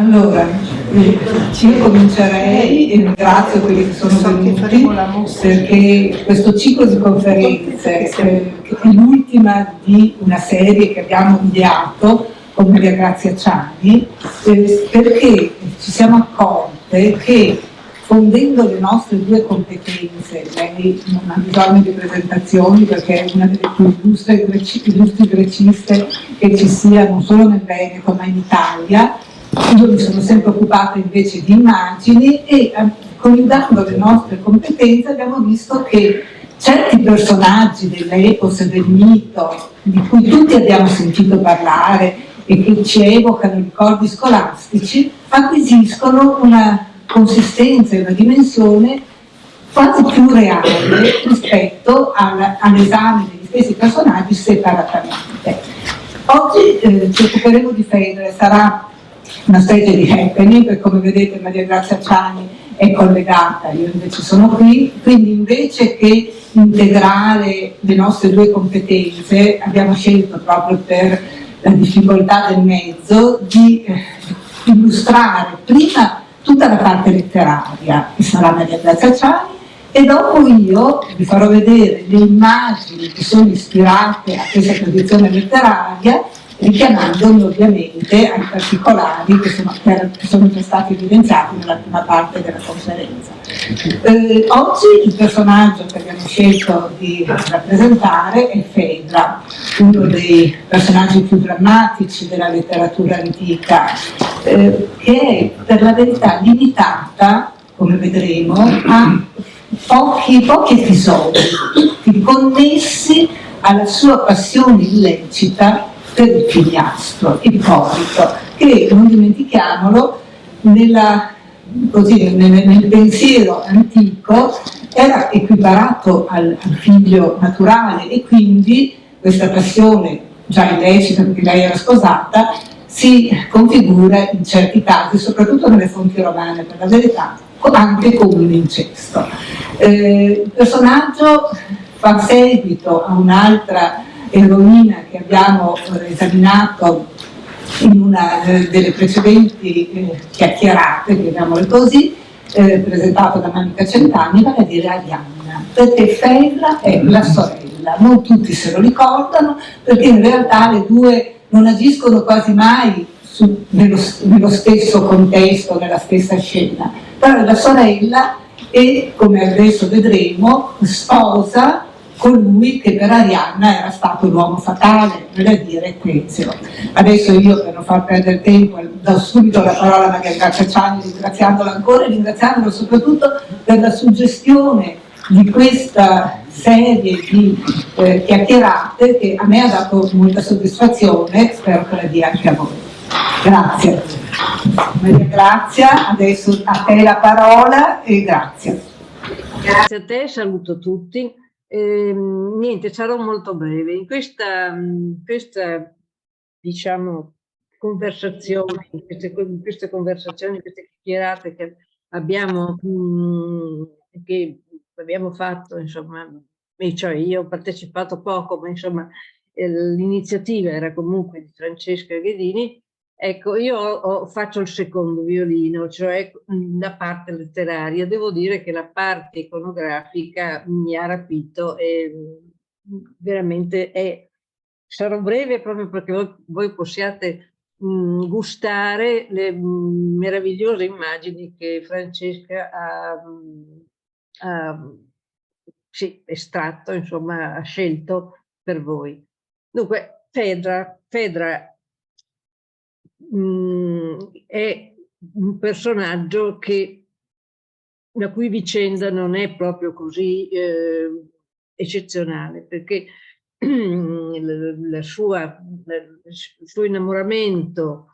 Allora, io comincerei e ringrazio quelli che sono venuti perché questo ciclo di conferenze che è l'ultima di una serie che abbiamo ideato con Maria Grazia Ciani, perché ci siamo accorte che fondendo le nostre due competenze, lei non ha bisogno di presentazioni perché è una delle più illustri greciste che ci sia non solo nel Veneto ma in Italia. Io mi sono sempre occupata invece di immagini e coniugando le nostre competenze abbiamo visto che certi personaggi dell'epos e del mito di cui tutti abbiamo sentito parlare e che ci evocano ricordi scolastici acquisiscono una consistenza e una dimensione quasi più reale rispetto all'esame degli stessi personaggi separatamente. Oggi ci occuperemo di Fedre, sarà una specie di happening, perché come vedete Maria Grazia Ciani è collegata, io invece sono qui, quindi invece che integrare le nostre due competenze abbiamo scelto proprio per la difficoltà del mezzo di illustrare prima tutta la parte letteraria, che sarà Maria Grazia Ciani, e dopo io vi farò vedere le immagini che sono ispirate a questa tradizione letteraria, richiamandomi ovviamente ai particolari che sono già stati evidenziati nella prima parte della conferenza. Oggi il personaggio che abbiamo scelto di rappresentare è Fedra, uno dei personaggi più drammatici della letteratura antica, che è per la verità limitata, come vedremo, a pochi episodi, tutti connessi alla sua passione illecita per il figliastro, il Ippolito, che, non dimentichiamolo, nel pensiero antico era equiparato al figlio naturale e quindi questa passione, già illecita perché lei era sposata, si configura in certi casi, soprattutto nelle fonti romane per la verità, anche come un incesto. Il personaggio fa seguito a un'altra eroina che abbiamo esaminato in una delle precedenti chiacchierate, chiamiamole così, presentata da Manica Centanni, vale a dire Arianna, perché Fedra è la sorella, non tutti se lo ricordano, perché in realtà le due non agiscono quasi mai nello stesso contesto, nella stessa scena, però è la sorella e, come adesso vedremo, sposa colui che per Arianna era stato l'uomo fatale, vale a dire Tezio. Adesso io, per non far perdere tempo, do subito la parola a Maria Grazia Ciani, ringraziandola ancora e ringraziandola soprattutto per la suggestione di questa serie di chiacchierate che a me ha dato molta soddisfazione, spero che la dia anche a voi. Grazie. Maria Grazia, adesso a te la parola e grazie. Grazie a te, saluto tutti. Niente, sarò molto breve. In questa diciamo, conversazione, queste conversazioni, queste chiacchierate che abbiamo fatto, insomma, cioè io ho partecipato poco, ma insomma l'iniziativa era comunque di Francesca Ghedini. Ecco, io faccio il secondo violino, cioè la parte letteraria. Devo dire che la parte iconografica mi ha rapito e veramente sarò breve proprio perché voi possiate gustare le meravigliose immagini che Francesca ha estratto, insomma, ha scelto per voi. Dunque, Fedra è un personaggio la cui vicenda non è proprio così eccezionale, perché il suo innamoramento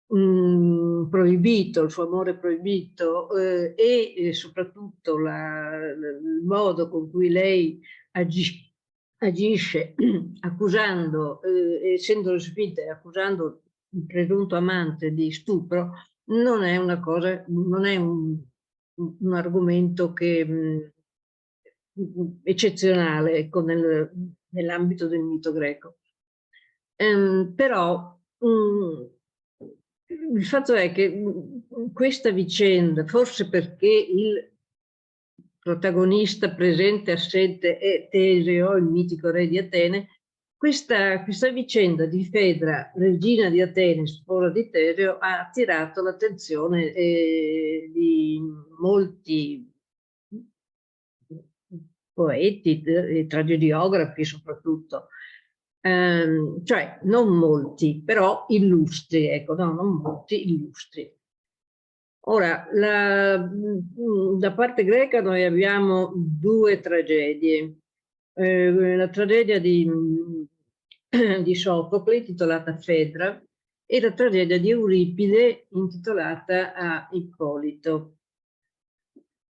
proibito, il suo amore proibito e soprattutto il modo con cui lei agisce accusando, essendo respinta e accusando il presunto amante di stupro, non è una cosa, non è un argomento che eccezionale, ecco, nell'ambito del mito greco. Però il fatto è che questa vicenda, forse perché il protagonista presente, assente è Teseo, il mitico re di Atene, questa vicenda di Fedra, regina di Atene, sposa di Teseo, ha attirato l'attenzione di molti poeti e tragediografi soprattutto. Cioè non molti, però illustri, ecco, no, non molti, illustri. Ora, da parte greca noi abbiamo due tragedie. La tragedia di Sofocle, intitolata Fedra, e la tragedia di Euripide, intitolata a Ippolito.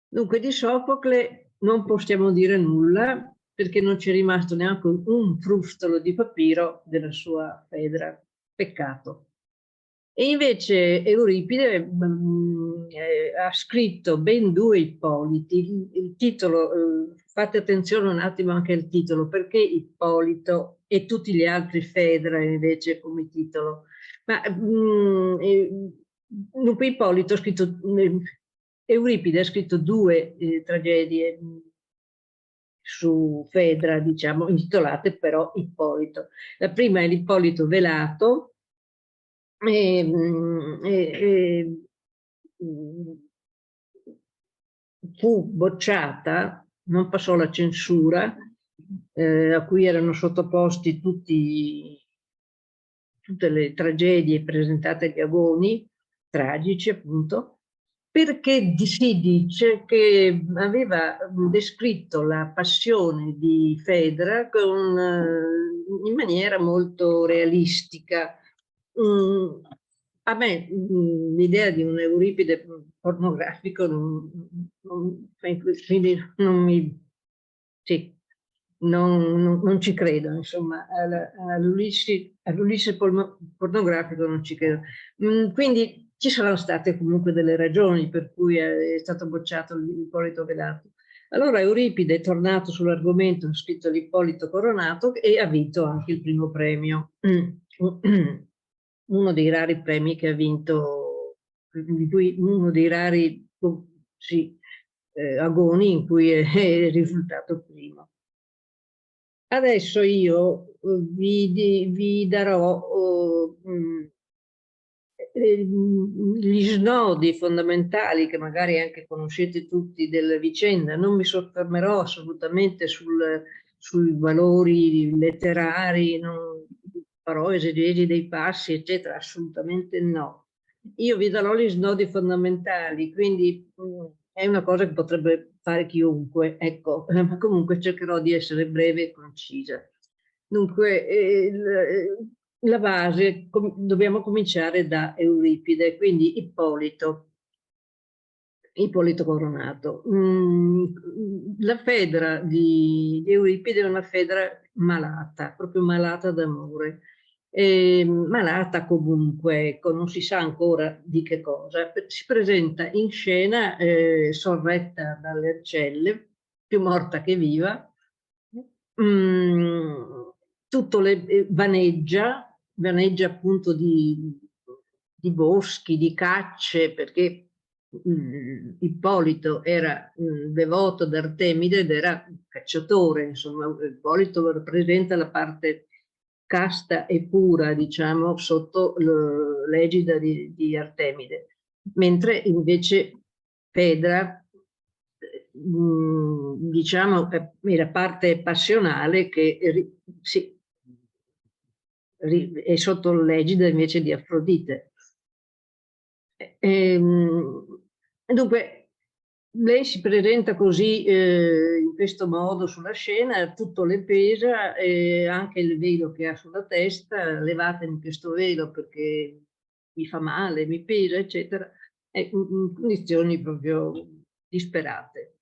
Dunque, di Sofocle non possiamo dire nulla, perché non c'è rimasto neanche un frustolo di papiro della sua Fedra. Peccato. E invece Euripide ha scritto ben due Ippoliti. Il titolo, fate attenzione un attimo anche al titolo, perché Ippolito e tutti gli altri Fedra invece come titolo. Ma dunque Ippolito ha scritto, Euripide ha scritto due tragedie su Fedra, diciamo, intitolate però Ippolito. La prima è l'Ippolito velato, e, fu bocciata, non passò la censura, a cui erano sottoposti tutte le tragedie presentate agli agoni, tragici appunto, perché si dice che aveva descritto la passione di Fedra in maniera molto realistica. A me l'idea di un Euripide pornografico quindi non mi... Sì, non ci credo, insomma, all'Ulisse pornografico non ci credo. Quindi ci saranno state comunque delle ragioni per cui è stato bocciato l'Ippolito velato. Allora Euripide è tornato sull'argomento, ha scritto l'Ippolito coronato e ha vinto anche il primo premio. Uno dei rari premi che ha vinto, uno dei rari sì, agoni in cui è risultato primo. Adesso io vi darò gli snodi fondamentali che magari anche conoscete tutti della vicenda. Non mi soffermerò assolutamente sui valori letterari, non farò esegesi dei passi, eccetera, assolutamente no. Io vi darò gli snodi fondamentali, quindi è una cosa che potrebbe fare chiunque, ecco, ma comunque cercherò di essere breve e concisa. Dunque, la base, dobbiamo cominciare da Euripide, quindi Ippolito coronato. La Fedra di Euripide è una Fedra malata, proprio malata d'amore. Malata comunque, ecco, non si sa ancora di che cosa. Si presenta in scena sorretta dalle ancelle, più morta che viva. Tutto vaneggia appunto di boschi, di cacce, perché Ippolito era devoto d'Artemide ed era cacciatore, insomma, Ippolito rappresenta la parte casta e pura, diciamo, sotto l'egida di Artemide, mentre invece Fedra, diciamo, è la parte passionale che è sotto l'egida invece di Afrodite. Dunque, lei si presenta così, in questo modo sulla scena, tutto le pesa, anche il velo che ha sulla testa, levatemi questo velo perché mi fa male, mi pesa, eccetera, in condizioni proprio disperate.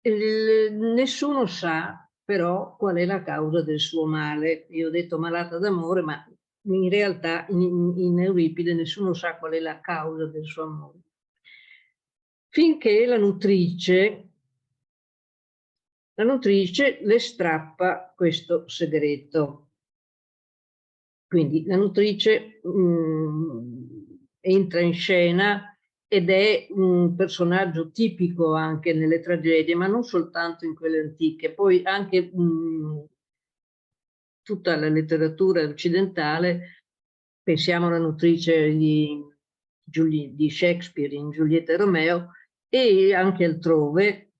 Nessuno sa però qual è la causa del suo male. Io ho detto malata d'amore, ma in realtà in Euripide nessuno sa qual è la causa del suo amore. Finché la nutrice le strappa questo segreto. Quindi la nutrice entra in scena ed è un personaggio tipico anche nelle tragedie, ma non soltanto in quelle antiche, poi anche tutta la letteratura occidentale, pensiamo alla nutrice di Shakespeare in Giulietta e Romeo e anche altrove,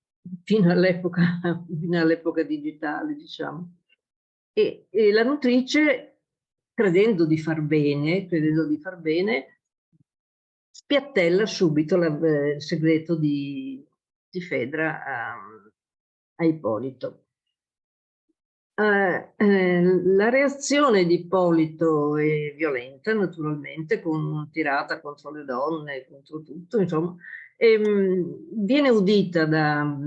fino all'epoca digitale, diciamo. E la nutrice, credendo di far bene, spiattella subito il segreto di Fedra a Ippolito. La reazione di Ippolito è violenta, naturalmente, con tirata contro le donne, contro tutto, insomma, viene udita da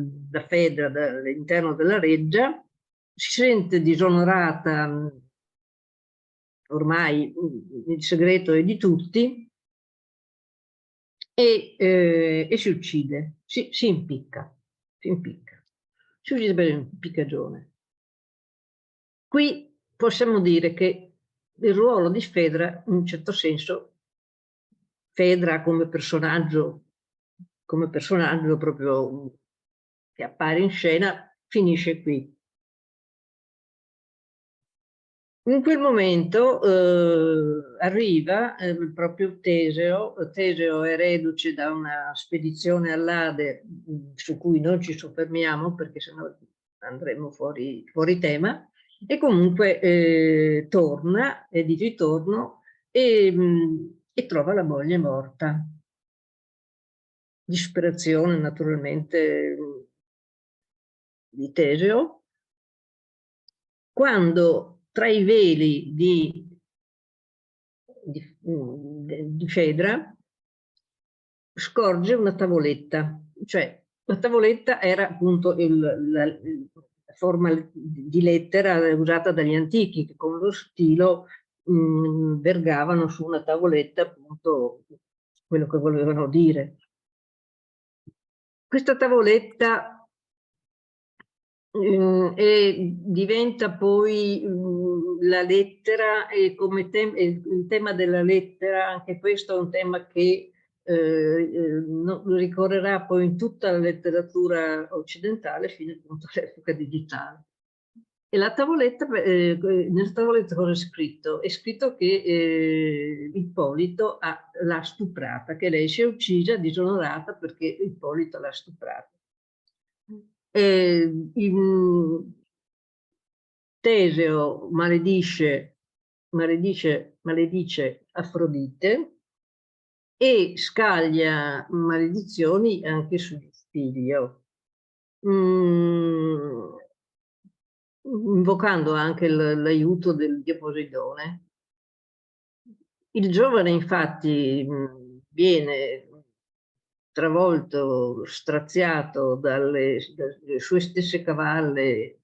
Fedra dall'interno della reggia, si sente disonorata, ormai il segreto è di tutti, e si uccide, si impicca, si uccide per impiccagione. Qui possiamo dire che il ruolo di Fedra, in un certo senso, Fedra come personaggio proprio che appare in scena, finisce qui. In quel momento arriva proprio Teseo. Teseo è reduce da una spedizione all'Ade su cui non ci soffermiamo perché sennò andremo fuori tema, e comunque torna, è di ritorno e trova la moglie morta. Disperazione naturalmente di Teseo, quando tra i veli di Fedra scorge una tavoletta, cioè la tavoletta era appunto la forma di lettera usata dagli antichi, che con lo stilo vergavano su una tavoletta appunto quello che volevano dire. Questa tavoletta e diventa poi la lettera, e come il tema della lettera, anche questo è un tema che ricorrerà poi in tutta la letteratura occidentale fino appunto all'epoca digitale. E la tavoletta, nella tavoletta cosa è scritto? È scritto che Ippolito l'ha stuprata, che lei si è uccisa disonorata perché Ippolito l'ha stuprata. Teseo maledice Afrodite e scaglia maledizioni anche su Figlio, invocando anche l'aiuto del dio Poseidone. Il giovane infatti viene travolto, straziato dalle sue stesse cavalle,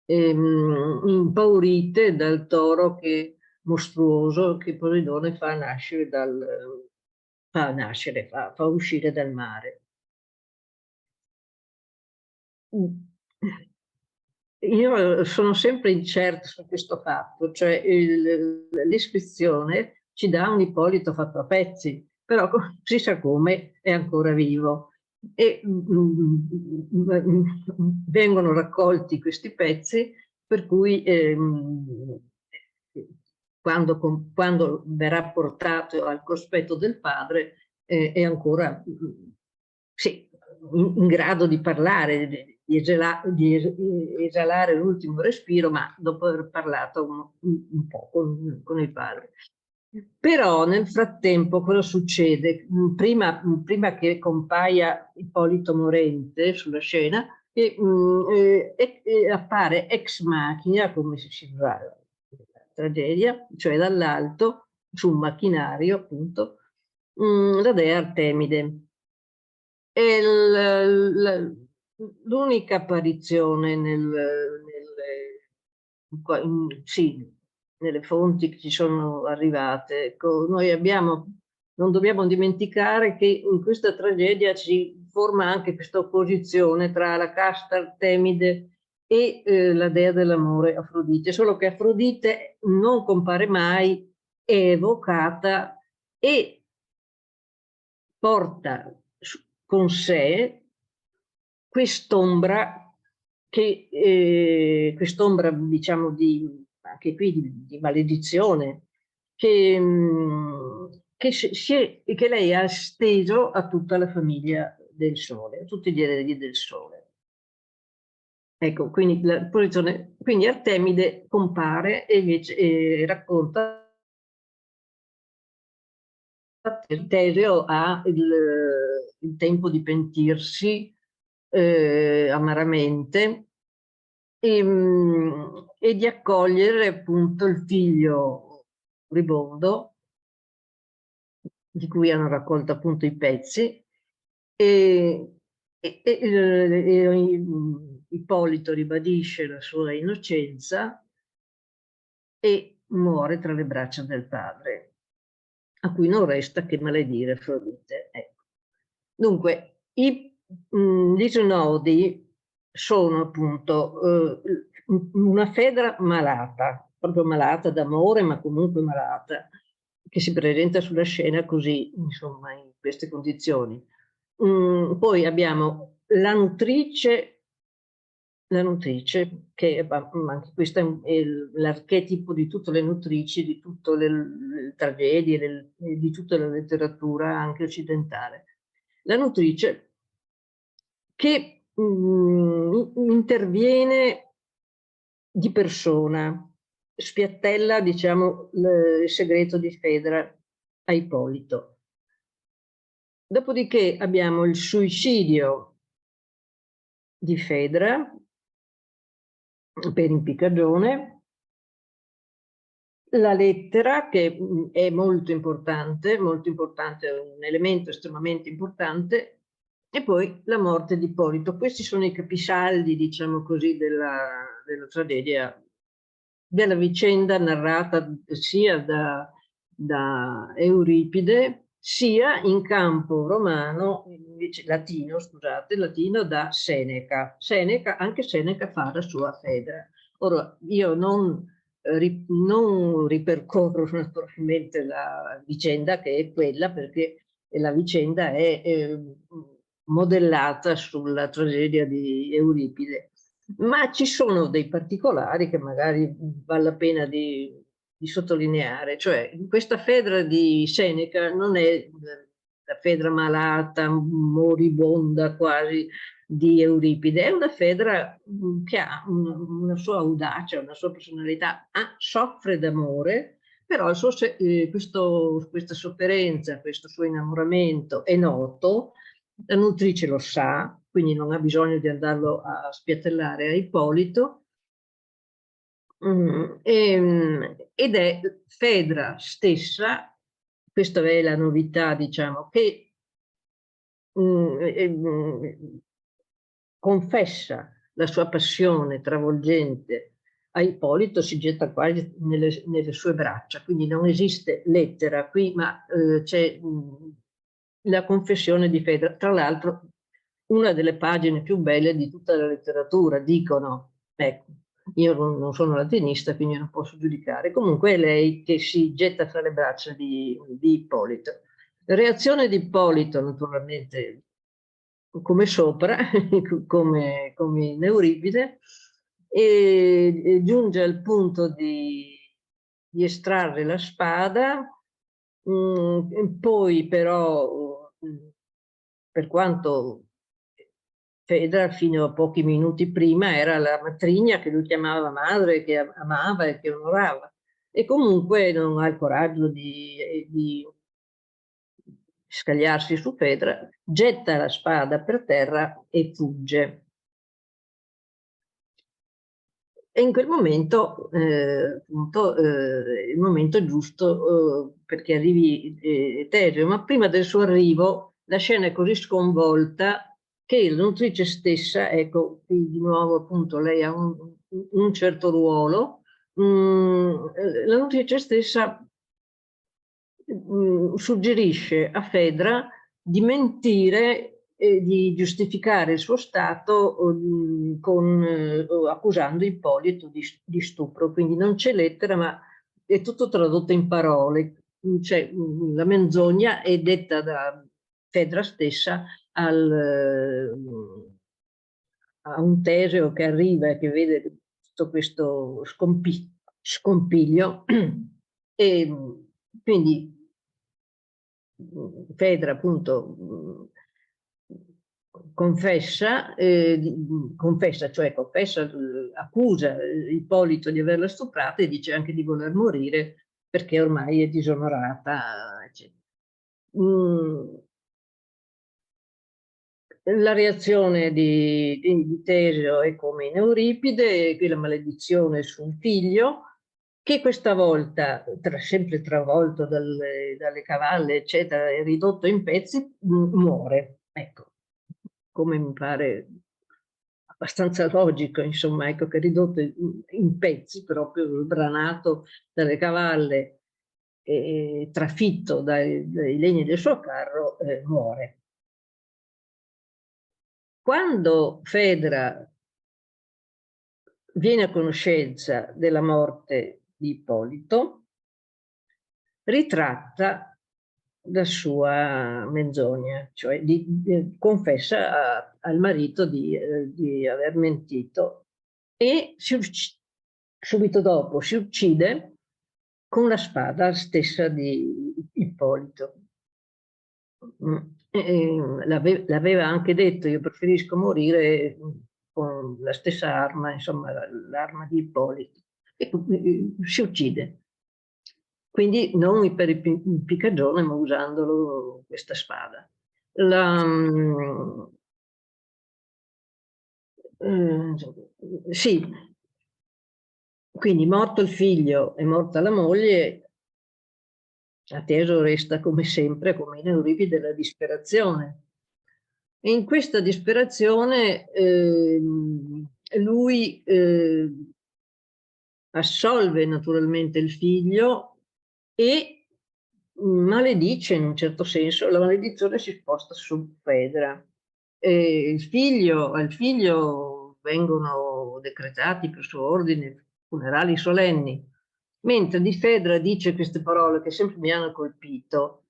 impaurite dal toro mostruoso che Poseidone fa uscire dal mare. Io sono sempre incerta su questo fatto, cioè l'iscrizione ci dà un Ippolito fatto a pezzi, però si sa come è ancora vivo. E vengono raccolti questi pezzi, per cui quando verrà portato al cospetto del padre è ancora sì, in grado di parlare, di esalare l'ultimo respiro, ma dopo aver parlato un po' con il padre. Però nel frattempo cosa succede? Prima che compaia Ippolito morente sulla scena, appare ex machina, come si fa nella tragedia, cioè dall'alto, su un macchinario appunto, la dea Artemide. E l'unica apparizione nelle fonti che ci sono arrivate, ecco, non dobbiamo dimenticare che in questa tragedia si forma anche questa opposizione tra la casta Artemide e la dea dell'amore Afrodite, solo che Afrodite non compare mai, è evocata e porta con sé quest'ombra quest'ombra, diciamo, anche qui di maledizione, che lei ha esteso a tutta la famiglia del Sole, a tutti gli eredi del Sole. Ecco, quindi la posizione, quindi Artemide compare e invece racconta Teseo ha il tempo di pentirsi amaramente e di accogliere appunto il figlio ribondo, di cui hanno raccolto appunto i pezzi, e Ippolito ribadisce la sua innocenza e muore tra le braccia del padre, a cui non resta che maledire Afrodite. Ecco. Dunque, gli snodi sono appunto una Fedra malata, proprio malata d'amore, ma comunque malata, che si presenta sulla scena così, insomma, in queste condizioni. Poi abbiamo la nutrice, che anche questo è l'archetipo di tutte le nutrici, di tutte le tragedie, di tutta la letteratura anche occidentale. La nutrice che interviene di persona, spiattella, diciamo, il segreto di Fedra a Ippolito. Dopodiché abbiamo il suicidio di Fedra per impiccagione, la lettera che è molto importante, è un elemento estremamente importante, e poi la morte di Ippolito. Questi sono i capisaldi, diciamo così, della tragedia, della vicenda narrata sia da Euripide, sia in campo romano, invece latino, scusate, latino da Seneca. Anche Seneca fa la sua Fedra. Ora, io non ripercorro naturalmente la vicenda che è quella, perché la vicenda è modellata sulla tragedia di Euripide, ma ci sono dei particolari che magari vale la pena di sottolineare, cioè questa Fedra di Seneca non è la Fedra malata, moribonda quasi di Euripide, è una Fedra che ha una sua audacia, una sua personalità, soffre d'amore, però questa sofferenza, questo suo innamoramento è noto, la nutrice lo sa, quindi non ha bisogno di andarlo a spiattellare a Ippolito, ed è Fedra stessa, questa è la novità, diciamo, che confessa la sua passione travolgente a Ippolito, si getta quasi nelle sue braccia, quindi non esiste lettera qui, ma c'è la confessione di Fedra. Tra l'altro una delle pagine più belle di tutta la letteratura, dicono. Ecco, io non sono latinista, quindi non posso giudicare. Comunque è lei che si getta fra le braccia di Ippolito. La reazione di Ippolito, naturalmente, come sopra, come in Euripide, e giunge al punto di estrarre la spada, poi però, per quanto Fedra fino a pochi minuti prima era la matrigna che lui chiamava madre, che amava e che onorava, e comunque non ha il coraggio di scagliarsi su Fedra, getta la spada per terra e fugge. E in quel momento, appunto, il momento giusto perché arrivi Teseo, ma prima del suo arrivo la scena è così sconvolta che la nutrice stessa, ecco, qui di nuovo appunto lei ha un certo ruolo, la nutrice stessa suggerisce a Fedra di mentire di giustificare il suo stato accusando Ippolito di stupro. Quindi non c'è lettera, ma è tutto tradotto in parole. Cioè, la menzogna è detta da Fedra stessa a un Teseo che arriva e che vede tutto questo scompiglio e quindi Fedra appunto confessa, accusa Ippolito di averla stuprata e dice anche di voler morire perché ormai è disonorata, eccetera. La reazione di Teseo è come in Euripide, che la maledizione sul figlio, che questa volta, sempre travolto dalle cavalle, eccetera, è ridotto in pezzi, muore. Ecco, come mi pare abbastanza logico, insomma, ecco, che ridotto in pezzi, proprio sbranato dalle cavalle e trafitto dai legni del suo carro, muore. Quando Fedra viene a conoscenza della morte di Ippolito, ritratta la sua menzogna, cioè confessa al marito di aver mentito e subito dopo si uccide con la spada stessa di Ippolito. L'aveva anche detto, io preferisco morire con la stessa arma, insomma l'arma di Ippolito, e si uccide. Quindi non per impiccagione, ma usandolo questa spada. Sì, quindi morto il figlio e morta la moglie, Ateso resta come sempre, come in Euripide, la disperazione. E in questa disperazione lui assolve naturalmente il figlio e maledice in un certo senso, la maledizione si sposta su Fedra. Al figlio vengono decretati per suo ordine funerali solenni, mentre di Fedra dice queste parole che sempre mi hanno colpito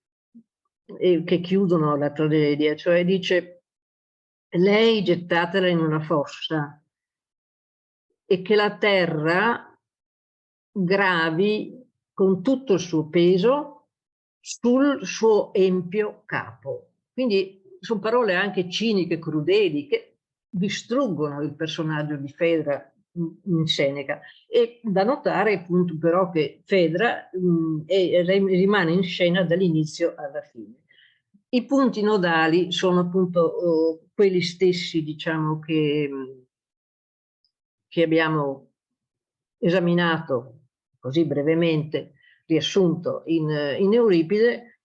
e che chiudono la tragedia, cioè dice: lei gettatela in una fossa e che la terra gravi con tutto il suo peso sul suo empio capo. Quindi sono parole anche ciniche, crudeli, che distruggono il personaggio di Fedra in Seneca. E da notare appunto però che Fedra rimane in scena dall'inizio alla fine. I punti nodali sono appunto quelli stessi, diciamo, che abbiamo esaminato così brevemente, riassunto in Euripide.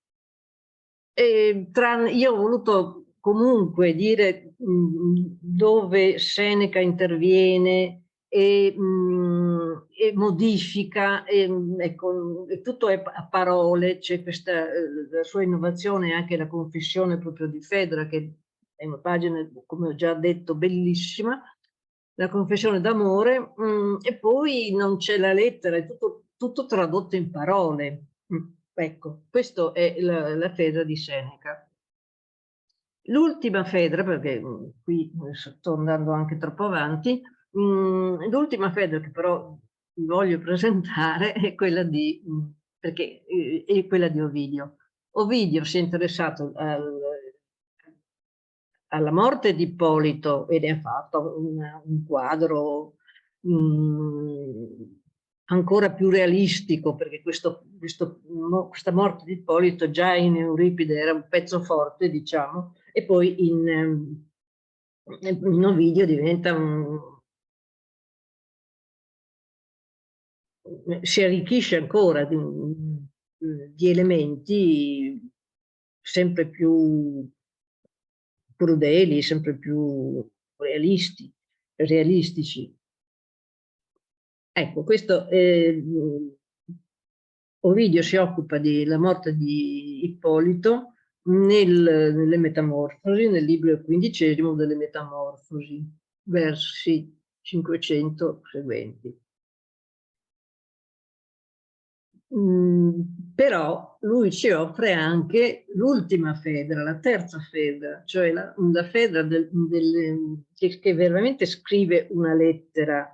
Io ho voluto comunque dire dove Seneca interviene e modifica, ecco, tutto è a parole, c'è questa la sua innovazione, anche la confessione proprio di Fedra, che è una pagina, come ho già detto, bellissima, la confessione d'amore, e poi non c'è la lettera, è tutto tradotto in parole. Ecco, questa è la Fedra di Seneca. L'ultima Fedra, perché qui sto andando anche troppo avanti, l'ultima Fedra che però vi voglio presentare è quella è quella di Ovidio. Ovidio si è interessato alla morte di Ippolito e ne ha fatto un quadro ancora più realistico, perché questa morte di Ippolito già in Euripide era un pezzo forte, diciamo, e poi in Ovidio diventa si arricchisce ancora di elementi sempre più crudeli, sempre più realistici. Ecco, questo Ovidio si occupa della morte di Ippolito nelle Metamorfosi, nel libro XV delle Metamorfosi, versi 500 seguenti. Però lui ci offre anche l'ultima Fedra, la terza Fedra, cioè la Fedra che veramente scrive una lettera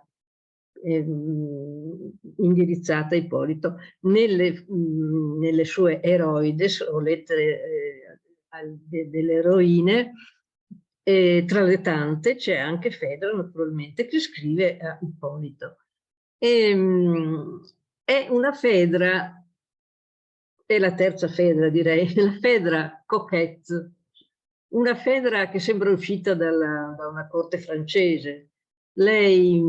indirizzata a Ippolito nelle sue Eroides o lettere delle eroine. Tra le tante c'è anche Fedra, naturalmente, che scrive a Ippolito. È una Fedra, è la terza Fedra, direi, la Fedra coquette, una Fedra che sembra uscita da una corte francese. Lei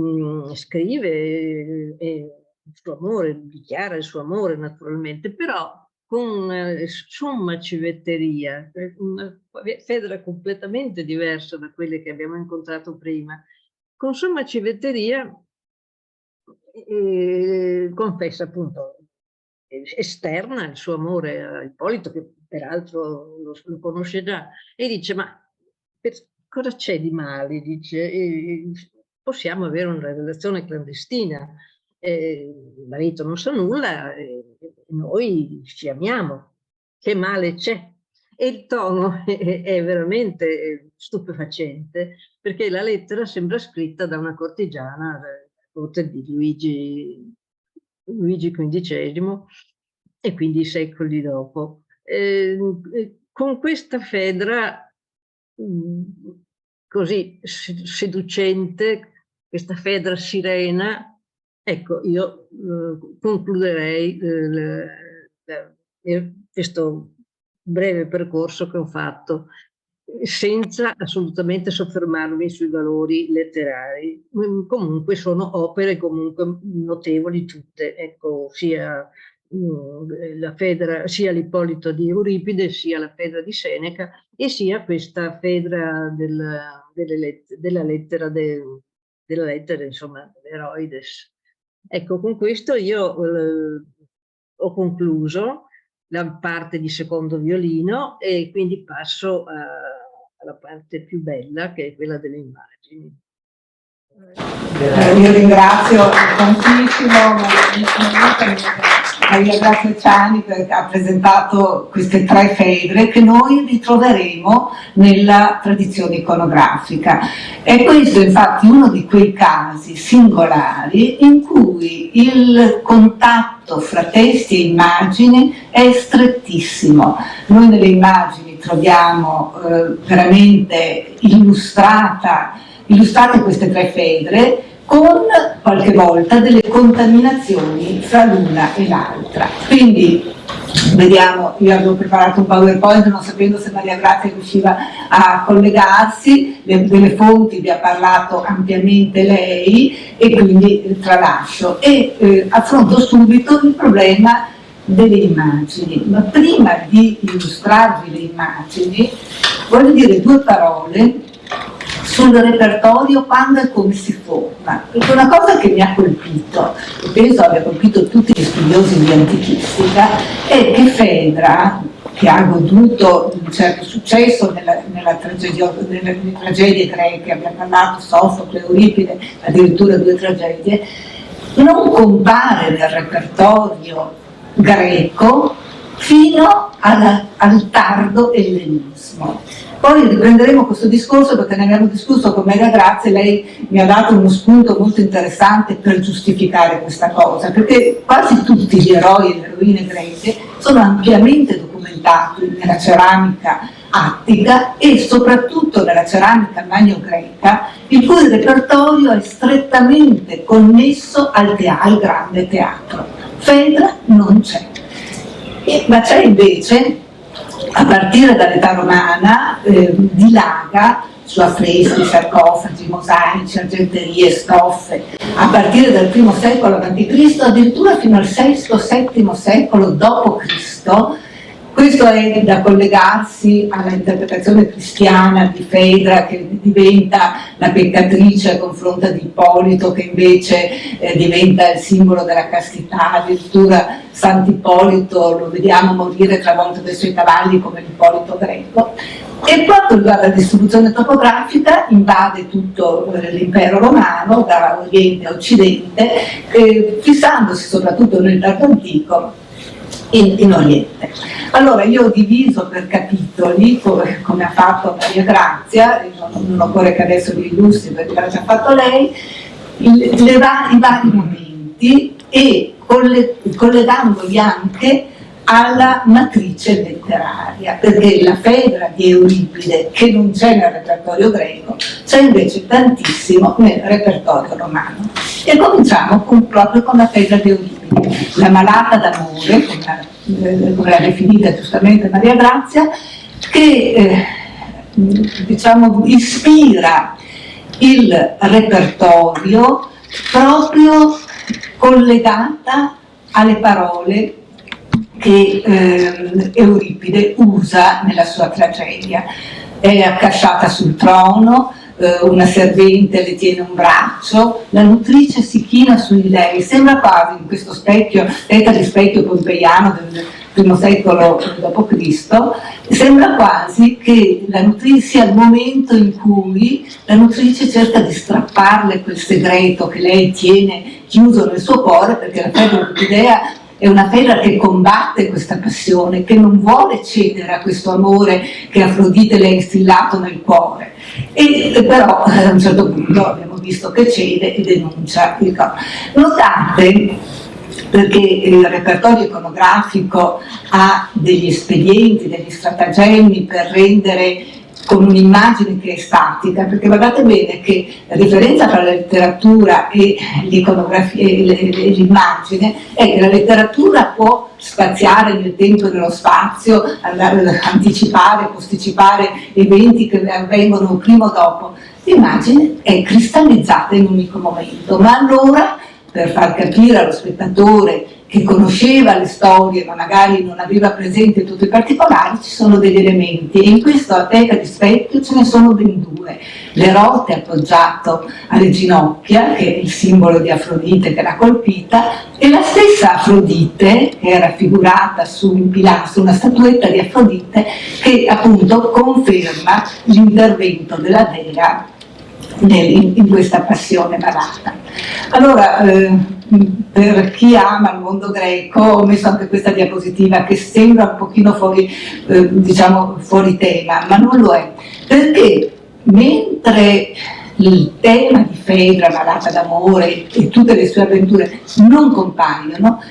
scrive il suo amore, dichiara il suo amore naturalmente, però con somma civetteria, una Fedra completamente diversa da quelle che abbiamo incontrato prima. Con somma civetteria confessa appunto, esterna il suo amore a Ippolito, che peraltro lo conosce già, e dice: ma cosa c'è di male? Dice, possiamo avere una relazione clandestina, il marito non sa nulla, noi ci amiamo, che male c'è? E il tono è veramente stupefacente, perché la lettera sembra scritta da una cortigiana di Luigi XV, e quindi secoli dopo. Con questa Fedra così seducente, questa Fedra sirena, ecco, io concluderei questo breve percorso che ho fatto, senza assolutamente soffermarmi sui valori letterari. Comunque sono opere comunque notevoli tutte, ecco, sia la Fedra, sia l'Ippolito di Euripide, sia la Fedra di Seneca, e sia questa Fedra della lettera, insomma, dell'Eroides. Ecco, con questo io ho concluso la parte di secondo violino, e quindi passo alla parte più bella, che è quella delle immagini. Io ringrazio tantissimo Maria Grazia Ciani, perché ha presentato queste tre Fedre che noi ritroveremo nella tradizione iconografica. E questo è infatti uno di quei casi singolari in cui il contatto fra testi e immagini è strettissimo. Noi nelle immagini troviamo veramente illustrate queste tre Fedre, con qualche volta delle contaminazioni fra l'una e l'altra. Quindi vediamo, io avevo preparato un PowerPoint non sapendo se Maria Grazia riusciva a collegarsi, delle fonti vi ha parlato ampiamente lei, e quindi tralascio e affronto subito il problema delle immagini. Ma prima di illustrarvi le immagini voglio dire due parole sul repertorio, quando e come si forma, perché una cosa che mi ha colpito, e penso abbia colpito tutti gli studiosi di antichistica, è che Fedra, che ha goduto un certo successo nelle tragedie greche, abbiamo parlato, Sofocle, Euripide, addirittura 2 tragedie, non compare nel repertorio greco fino al tardo ellenismo. Poi riprenderemo questo discorso perché ne abbiamo discusso con Maria Grazia, e lei mi ha dato uno spunto molto interessante per giustificare questa cosa, perché quasi tutti gli eroi e le eroine greche sono ampiamente documentati nella ceramica attica e soprattutto nella ceramica magno-greca, il cui repertorio è strettamente connesso al grande teatro. Fedra non c'è. Ma c'è invece, a partire dall'età romana, dilaga su affreschi, sarcofagi, mosaici, argenterie, stoffe, a partire dal I secolo a.C., addirittura fino al VI-VII secolo d.C., Questo è da collegarsi all'interpretazione cristiana di Fedra, che diventa la peccatrice a confronto di Ippolito, che invece diventa il simbolo della castità. Addirittura Sant'Ippolito lo vediamo morire travolto dai suoi cavalli come l'Ippolito greco. E quanto riguarda la distribuzione topografica, invade tutto l'impero romano, da Oriente a Occidente, fissandosi soprattutto nel tardo antico in Oriente. Allora io ho diviso per capitoli, come ha fatto Maria Grazia, non occorre che adesso vi illustri perché l'ha già fatto lei, i vari momenti, e collegandoli anche alla matrice letteraria, perché la Fedra di Euripide, che non c'è nel repertorio greco, c'è invece tantissimo nel repertorio romano. E cominciamo proprio con la Fedra di Euripide, la malata d'amore, come l'ha definita giustamente Maria Grazia, che diciamo ispira il repertorio proprio collegata alle parole che Euripide usa nella sua tragedia. È accasciata sul trono, una servente le tiene un braccio, la nutrice si china su di lei, sembra quasi in questo specchio, testa di specchio pompeiano del I secolo d.C., sembra quasi che la nutrice sia il momento in cui la nutrice cerca di strapparle quel segreto che lei tiene chiuso nel suo cuore, perché la Fedra Euripidea è una Fedra che combatte questa passione, che non vuole cedere a questo amore che Afrodite le ha instillato nel cuore. E però a un certo punto abbiamo visto che cede e denuncia il corpo. Notate, perché il repertorio iconografico ha degli espedienti, degli stratagemmi per rendere con un'immagine che è statica, perché guardate bene che la differenza tra la letteratura e l'iconografia e l'immagine è che la letteratura può spaziare nel tempo e nello spazio, anticipare, posticipare eventi che avvengono prima o dopo. L'immagine è cristallizzata in un unico momento, ma allora, per far capire allo spettatore che conosceva le storie ma magari non aveva presente tutti i particolari, ci sono degli elementi, e in questo a testa di specchio ce ne sono ben due: l'Erote appoggiato alle ginocchia, che è il simbolo di Afrodite che l'ha colpita, e la stessa Afrodite che è raffigurata su un pilastro, una statuetta di Afrodite che appunto conferma l'intervento della dea in questa passione malata. Allora, per chi ama il mondo greco, ho messo anche questa diapositiva che sembra un pochino fuori, diciamo, fuori tema, ma non lo è, perché mentre il tema di Fedra, malata d'amore, e tutte le sue avventure non compaiono,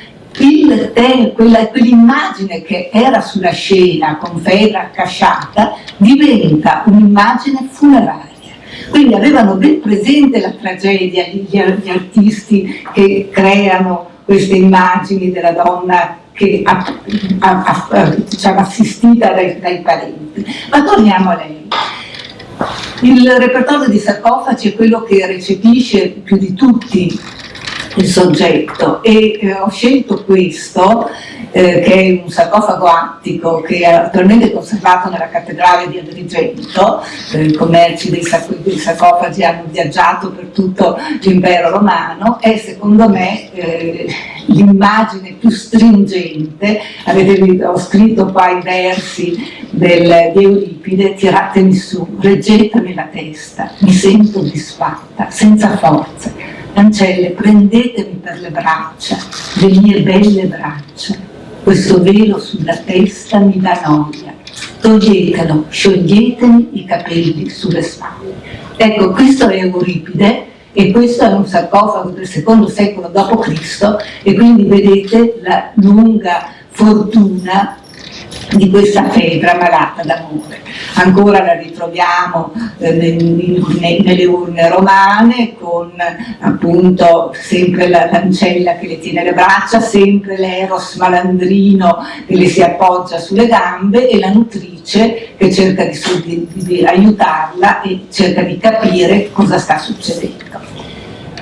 quell'immagine che era sulla scena con Fedra accasciata diventa un'immagine funeraria. Quindi avevano ben presente la tragedia gli artisti che creano queste immagini della donna che diciamo, assistita dai parenti. Ma torniamo a lei. Il repertorio di sarcofagi è quello che recepisce più di tutti il soggetto, e ho scelto questo che è un sarcofago attico che è attualmente conservato nella cattedrale di Agrigento. I commerci dei sarcofagi hanno viaggiato per tutto l'impero romano. È secondo me l'immagine più stringente. Ho scritto qua i versi di Euripide: tiratemi su, reggetemi la testa, mi sento disfatta, senza forze. Ancelle, prendetemi per le braccia, le mie belle braccia. Questo velo sulla testa mi dà noia. Toglietelo, scioglietemi i capelli sulle spalle. Ecco, questo è Euripide, e questo è un sarcofago del II secolo d.C., e quindi vedete la lunga fortuna di questa Fedra malata d'amore. Ancora la ritroviamo nelle urne romane, con appunto sempre l'ancella che le tiene le braccia, sempre l'Eros malandrino che le si appoggia sulle gambe, e la nutrice che cerca di aiutarla e cerca di capire cosa sta succedendo.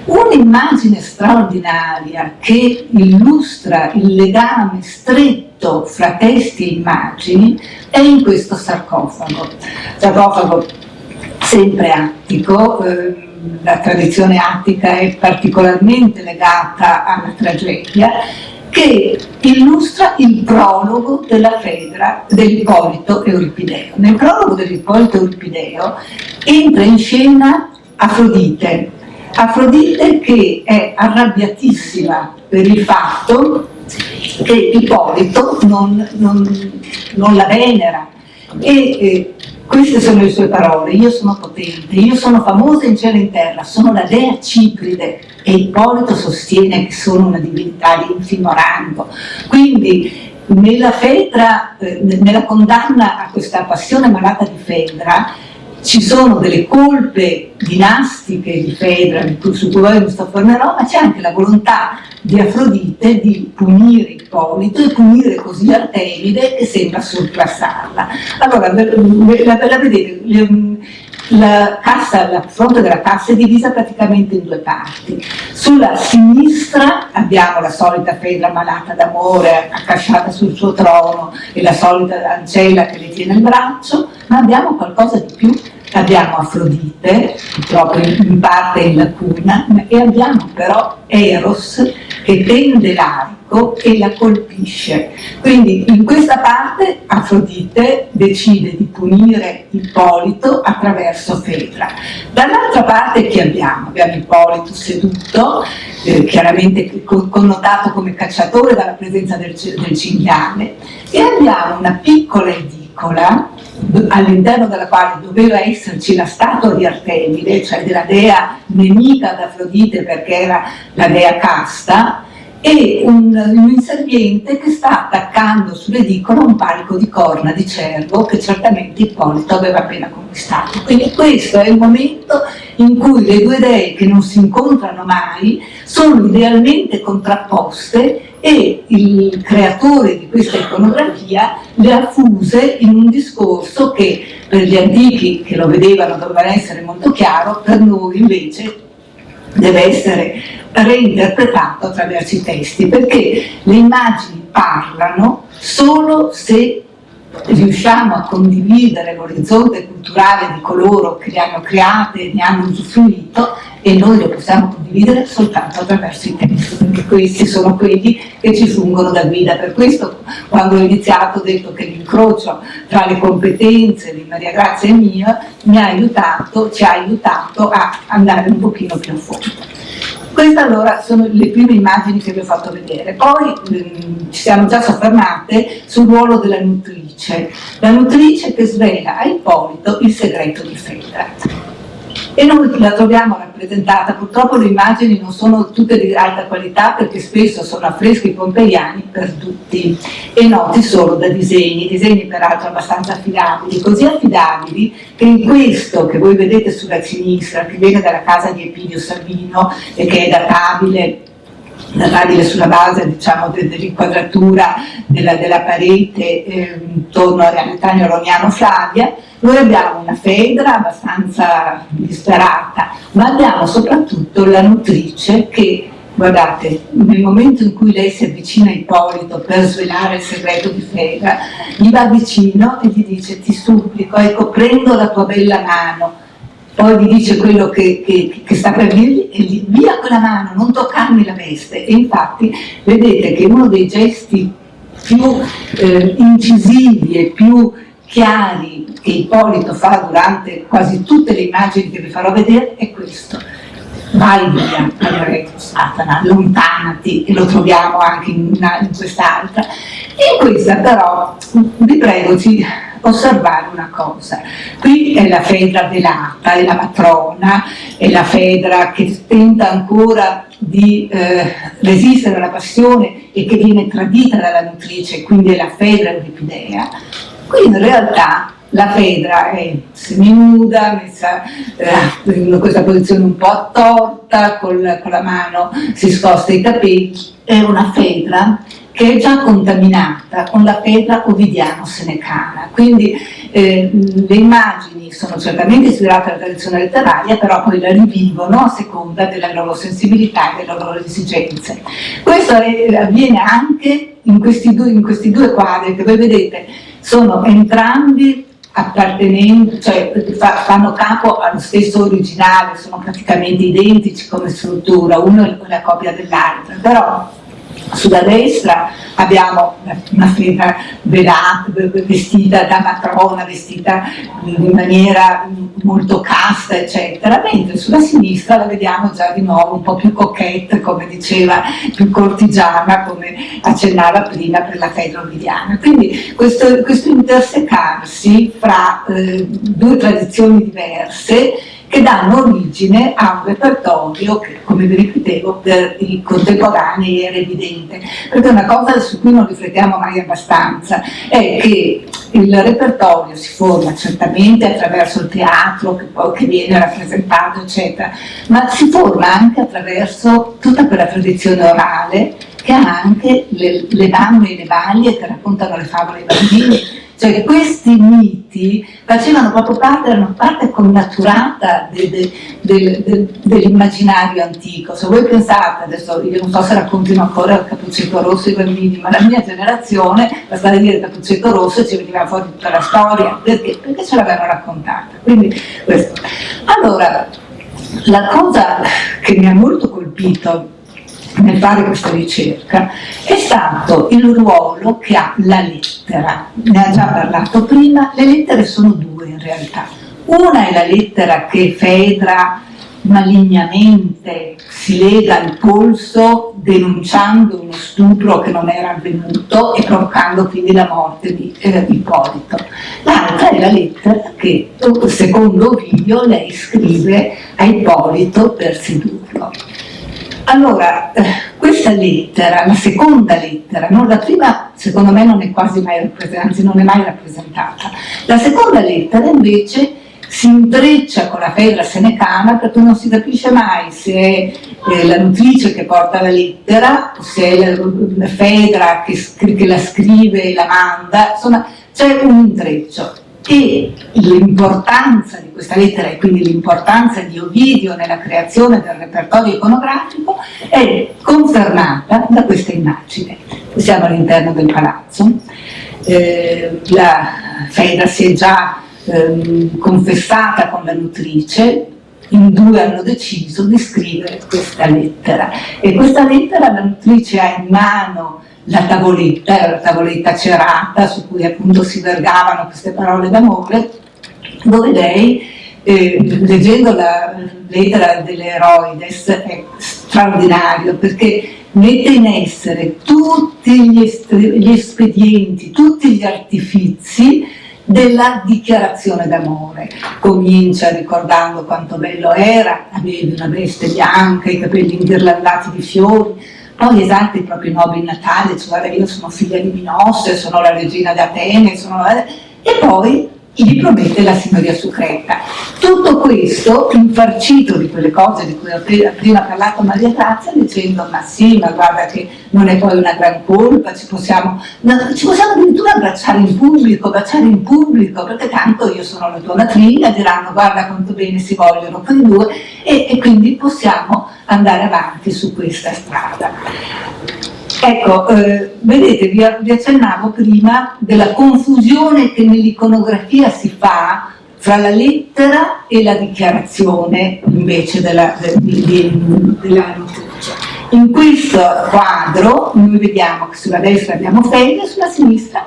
Un'immagine straordinaria che illustra il legame stretto Polito fra testi e immagini è in questo sarcofago sempre attico. La tradizione attica è particolarmente legata alla tragedia, che illustra il prologo della Fedra dell'Ippolito Euripideo. Nel prologo dell'Ippolito Euripideo entra in scena Afrodite che è arrabbiatissima per il fatto che Ippolito non la venera, e queste sono le sue parole: io sono potente, io sono famosa in cielo e in terra, sono la dea Cipride, e Ippolito sostiene che sono una divinità di infimo rango. Quindi nella Fedra, nella condanna a questa passione malata di Fedra, ci sono delle colpe dinastiche di Fedra, su cui poi mi soffermerò, ma c'è anche la volontà di Afrodite di punire Ippolito e punire così Artemide, che sembra sorpassarla. Allora, la vedete, la fronte della cassa è divisa praticamente in due parti. Sulla sinistra abbiamo la solita Fedra malata d'amore, accasciata sul suo trono, e la solita ancella che le tiene il braccio, ma abbiamo qualcosa di più. Abbiamo Afrodite, purtroppo in parte in lacuna, e abbiamo però Eros che tende l'arco e la colpisce. Quindi in questa parte Afrodite decide di punire Ippolito attraverso Fedra. Dall'altra parte chi abbiamo? Abbiamo Ippolito seduto, chiaramente connotato come cacciatore dalla presenza del cinghiale, e abbiamo una piccola edicola all'interno della quale doveva esserci la statua di Artemide, cioè della dea nemica d'Afrodite perché era la dea casta, e un inserviente che sta attaccando sull'edicola un palico di corna di cervo che certamente Ippolito aveva appena conquistato. Quindi questo è il momento in cui le due dee, che non si incontrano mai, sono idealmente contrapposte, e il creatore di questa iconografia le ha fuse in un discorso che per gli antichi, che lo vedevano, doveva essere molto chiaro, per noi invece deve essere reinterpretato attraverso i testi, perché le immagini parlano solo se riusciamo a condividere l'orizzonte culturale di coloro che le hanno create e ne hanno usufruito, e noi lo possiamo condividere soltanto attraverso i testi, perché questi sono quelli che ci fungono da guida. Per questo, quando ho iniziato, ho detto che l'incrocio tra le competenze di Maria Grazia e mia ci ha aiutato a andare un pochino più a fondo. Queste allora sono le prime immagini che vi ho fatto vedere. Poi ci siamo già soffermate sul ruolo della nutrice, la nutrice che svela a Ippolito il segreto di Fedra. E noi la troviamo rappresentata, purtroppo le immagini non sono tutte di alta qualità perché spesso sono affreschi pompeiani perduti e noti solo da disegni peraltro abbastanza affidabili, così affidabili che in questo che voi vedete sulla sinistra, che viene dalla casa di Epidio Savino e che è databile sulla base, diciamo, dell'inquadratura della parete intorno all'Antanio Roniano Flavia, noi abbiamo una Fedra abbastanza disperata, ma abbiamo soprattutto la nutrice che, guardate, nel momento in cui lei si avvicina a Ippolito per svelare il segreto di Fedra, gli va vicino e gli dice: ti supplico, ecco, prendo la tua bella mano. Poi gli dice quello che sta per dirgli e gli via quella mano, non toccarmi la veste. E infatti vedete che uno dei gesti più incisivi e più chiari che Ippolito fa durante quasi tutte le immagini che vi farò vedere è questo: vai via, Satana, allontanati, e lo troviamo anche in quest'altra. In questa però vi prego di osservare una cosa: qui è la Fedra velata, è la matrona, è la Fedra che tenta ancora di resistere alla passione e che viene tradita dalla nutrice, quindi è la Fedra Euripidea. Qui in realtà la Fedra è seminuda, messa in questa posizione un po' attorta, con la mano si scosta i capelli. È una Fedra che è già contaminata con la Fedra ovidiano-senecana, quindi le immagini sono certamente ispirate alla tradizione letteraria, però poi la rivivono a seconda della loro sensibilità e delle loro esigenze. Questo avviene anche in questi due quadri che voi vedete sono entrambi appartenenti, cioè fanno capo allo stesso originale, sono praticamente identici come struttura, uno è la copia dell'altro, però sulla destra abbiamo una Fedra velata, vestita da matrona, vestita in maniera molto casta, eccetera, mentre sulla sinistra la vediamo già di nuovo un po' più coquette, come diceva, più cortigiana, come accennava prima per la Fedra ovidiana. Quindi questo intersecarsi fra due tradizioni diverse che danno origine a un repertorio che, come vi ripetevo, per i contemporanei era evidente, perché una cosa su cui non riflettiamo mai abbastanza è che il repertorio si forma certamente attraverso il teatro che viene rappresentato, eccetera, ma si forma anche attraverso tutta quella tradizione orale che ha anche le mamme e le balie che raccontano le favole ai bambini. Cioè questi miti facevano proprio parte, erano parte connaturata dell'immaginario antico. Se voi pensate, adesso io non so se raccontino ancora il Cappuccetto Rosso ai bambini, ma la mia generazione, basta dire il Cappuccetto Rosso e ci veniva fuori tutta la storia, perché ce l'avevano raccontata. Quindi questo. Allora, la cosa che mi ha molto colpito nel fare questa ricerca è stato il ruolo che ha la lettera. Ne ha già parlato prima, le lettere sono due in realtà. Una è la lettera che Fedra malignamente si lega al polso denunciando uno stupro che non era avvenuto e provocando quindi la morte di Ippolito. L'altra è la lettera che, secondo Ovidio, lei scrive a Ippolito per sedurlo. Allora, questa lettera, la seconda lettera, no? La prima secondo me non è quasi mai rappresentata, anzi non è mai rappresentata. La seconda lettera invece si intreccia con la Fedra senecana perché non si capisce mai se è la nutrice che porta la lettera, se è la Fedra che la scrive e la manda, insomma c'è un intreccio. E l'importanza di questa lettera e quindi l'importanza di Ovidio nella creazione del repertorio iconografico è confermata da questa immagine. Siamo all'interno del palazzo, la Fedra si è già confessata con la nutrice, in due hanno deciso di scrivere questa lettera e questa lettera la nutrice ha in mano la tavoletta cerata su cui appunto si vergavano queste parole d'amore, dove lei, leggendo la lettera dell'Eroides, è straordinario perché mette in essere tutti gli espedienti, tutti gli artifizi della dichiarazione d'amore. Comincia ricordando quanto bello era, avevi una veste bianca, i capelli inghirlandati di fiori, poi esalta i propri nobili natali, cioè guarda io sono figlia di Minosse, sono la regina di Atene, e poi gli promette la signoria su Creta. Tutto questo infarcito di quelle cose di cui prima ha parlato Maria Grazia, dicendo ma sì, ma guarda che non è poi una gran colpa, ci possiamo addirittura baciare in pubblico, perché tanto io sono la tua matrigna, diranno guarda quanto bene si vogliono quei due, e quindi possiamo andare avanti su questa strada. Ecco, vedete, vi accennavo prima della confusione che nell'iconografia si fa fra la lettera e la dichiarazione invece della nutrice. In questo quadro noi vediamo che sulla destra abbiamo Fedra e sulla sinistra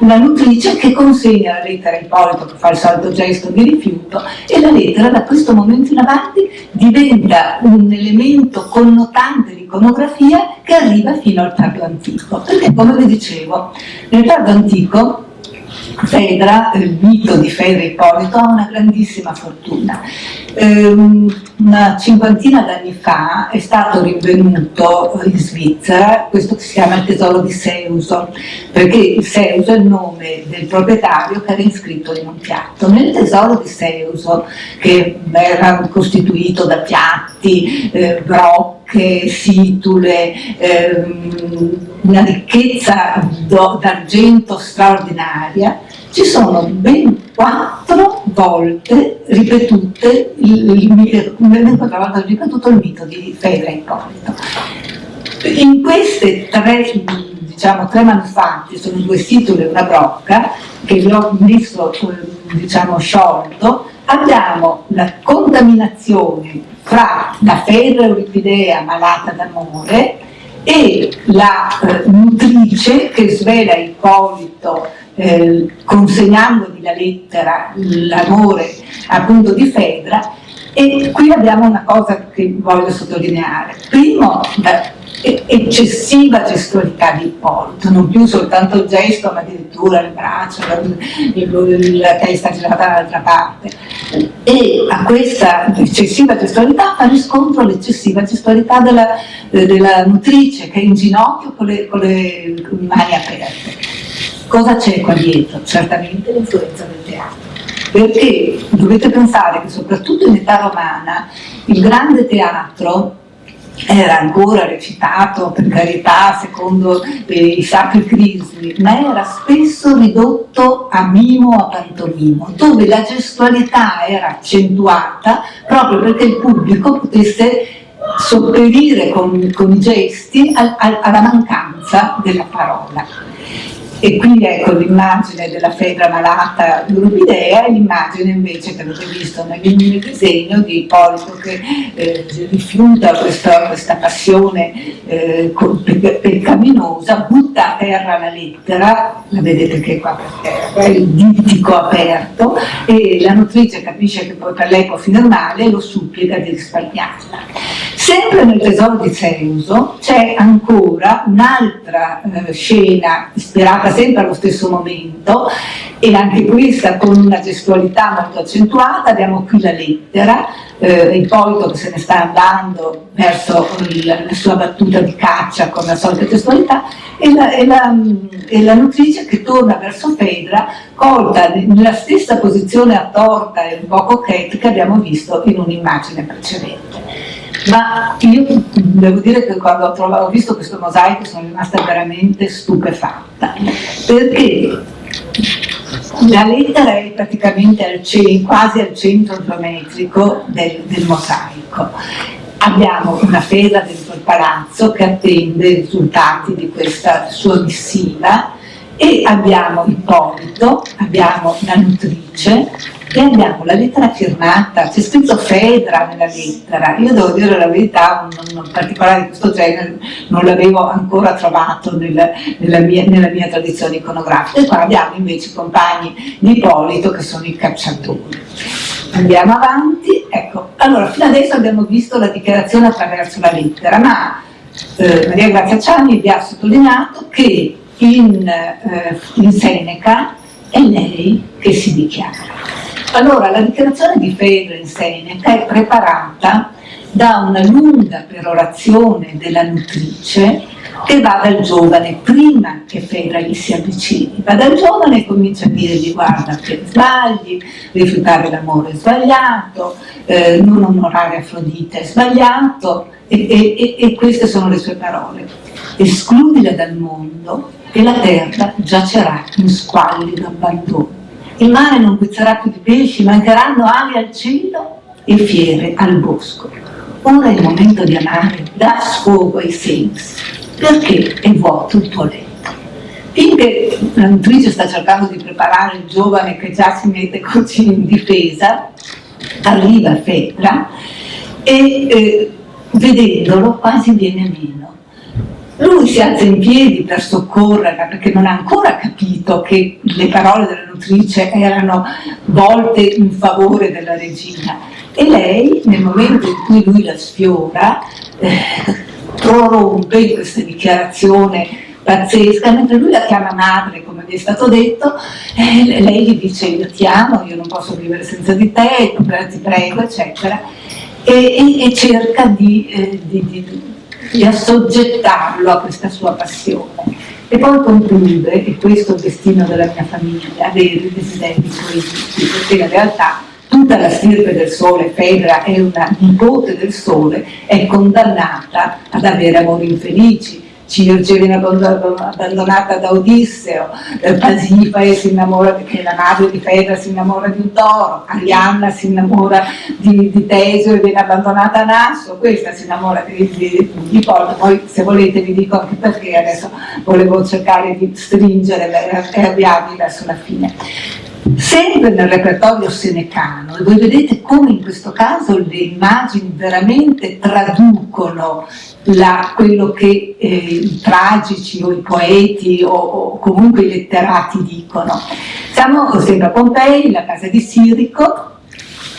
la nutrice che consegna la lettera a Ippolito, che fa il solito gesto di rifiuto, e la lettera da questo momento in avanti diventa un elemento connotante di iconografia che arriva fino al tardo antico, perché come vi dicevo nel tardo antico Fedra, il mito di Fedra e Ippolito ha una grandissima fortuna. Una cinquantina d'anni fa è stato rinvenuto in Svizzera questo che si chiama il tesoro di Seuso, perché Seuso è il nome del proprietario che era iscritto in un piatto. Nel tesoro di Seuso, che era costituito da piatti, brocche, situle, una ricchezza d'argento straordinaria, ci sono ben 4 volte ripetute il mito di Fedra e Ippolito. In queste tre manufatti, sono 2 situle e una brocca, che vi ho messo sciolto, abbiamo la contaminazione fra la Fedra Euripidea malata d'amore e la nutrice che svela a Ippolito, consegnandogli la lettera, l'amore appunto di Fedra. E qui abbiamo una cosa che voglio sottolineare. Primo, eccessiva gestualità di Ippolito, non più soltanto il gesto, ma addirittura le braccia, la testa girata dall'altra parte. E a questa eccessiva gestualità fa riscontro l'eccessiva gestualità della nutrice, che è in ginocchio con le mani aperte. Cosa c'è qua dietro? Certamente l'influenza del teatro. Perché dovete pensare che soprattutto in età romana il grande teatro era ancora recitato, per carità, secondo i sacri crismi, ma era spesso ridotto a mimo, a pantomimo, dove la gestualità era accentuata proprio perché il pubblico potesse sopperire con i gesti alla mancanza della parola. E quindi ecco l'immagine della Fedra malata d'Euripidea e l'immagine invece che avete visto nel disegno di Ippolito che rifiuta questa passione peccaminosa, butta a terra la lettera, la vedete che è qua per terra, il dittico aperto, e la nutrice capisce che poi per lei può finire male e lo supplica di risparmiarla. Sempre nel Tesoro di Seuso c'è ancora un'altra scena ispirata sempre allo stesso momento, e anche questa con una gestualità molto accentuata. Abbiamo qui la lettera, Ippolito che se ne sta andando verso la sua battuta di caccia con la solita gestualità, e la nutrice che torna verso Fedra, colta nella stessa posizione attorta e un po' coquette che abbiamo visto in un'immagine precedente. Ma io devo dire che quando ho visto questo mosaico sono rimasta veramente stupefatta, perché la lettera è praticamente quasi al centro geometrico del mosaico. Abbiamo una Fedra dentro il palazzo che attende i risultati di questa sua missiva, e abbiamo Ippolito, abbiamo la nutrice e abbiamo la lettera firmata. C'è scritto Fedra nella lettera. Io devo dire la verità, un particolare di questo genere non l'avevo ancora trovato nella mia tradizione iconografica. E qua abbiamo invece i compagni di Ippolito che sono i cacciatori. Andiamo avanti. Ecco, allora fino adesso abbiamo visto la dichiarazione attraverso la lettera, ma Maria Grazia Ciani vi ha sottolineato che in Seneca è lei che si dichiara. Allora, la dichiarazione di Fedra in Seneca è preparata da una lunga perorazione della nutrice che va dal giovane prima che Fedra gli si avvicini. Va dal giovane e comincia a dirgli: guarda che sbagli, rifiutare l'amore è sbagliato, non onorare Afrodite è sbagliato, e queste sono le sue parole. Escludila dal mondo e la terra giacerà in squallido abbandono. Il mare non guizzerà più di pesci, mancheranno ali al cielo e fiere al bosco. Ora è il momento di amare, dà sfogo ai sensi, perché è vuoto il tuo letto. Finché la nutrice sta cercando di preparare il giovane che già si mette così in difesa, arriva Fedra e vedendolo quasi viene meno. Lui si alza in piedi per soccorrerla perché non ha ancora capito che le parole della nutrice erano volte in favore della regina, e lei, nel momento in cui lui la sfiora, prorompe in questa dichiarazione pazzesca, mentre lui la chiama madre, come vi è stato detto, lei gli dice: io ti amo, io non posso vivere senza di te, ti prego, eccetera, e cerca di assoggettarlo a questa sua passione. E poi conclude: e questo è il destino della mia famiglia, avere i desideri proibiti, perché in realtà tutta la stirpe del sole, Fedra è una nipote del sole, è condannata ad avere amori infelici, Circe viene abbandonata da Odisseo, Pasifae si innamora, che è la madre di Fedra, si innamora di un toro, Arianna si innamora di Teseo e viene abbandonata a Nasso, questa si innamora di Ippolito. Poi se volete vi dico anche perché, adesso volevo cercare di stringere e avviarvi verso la fine. Sempre nel repertorio senecano, e voi vedete come in questo caso le immagini veramente traducono quello che i tragici o i poeti o comunque i letterati dicono. Siamo sempre a Pompei, la casa di Sirico,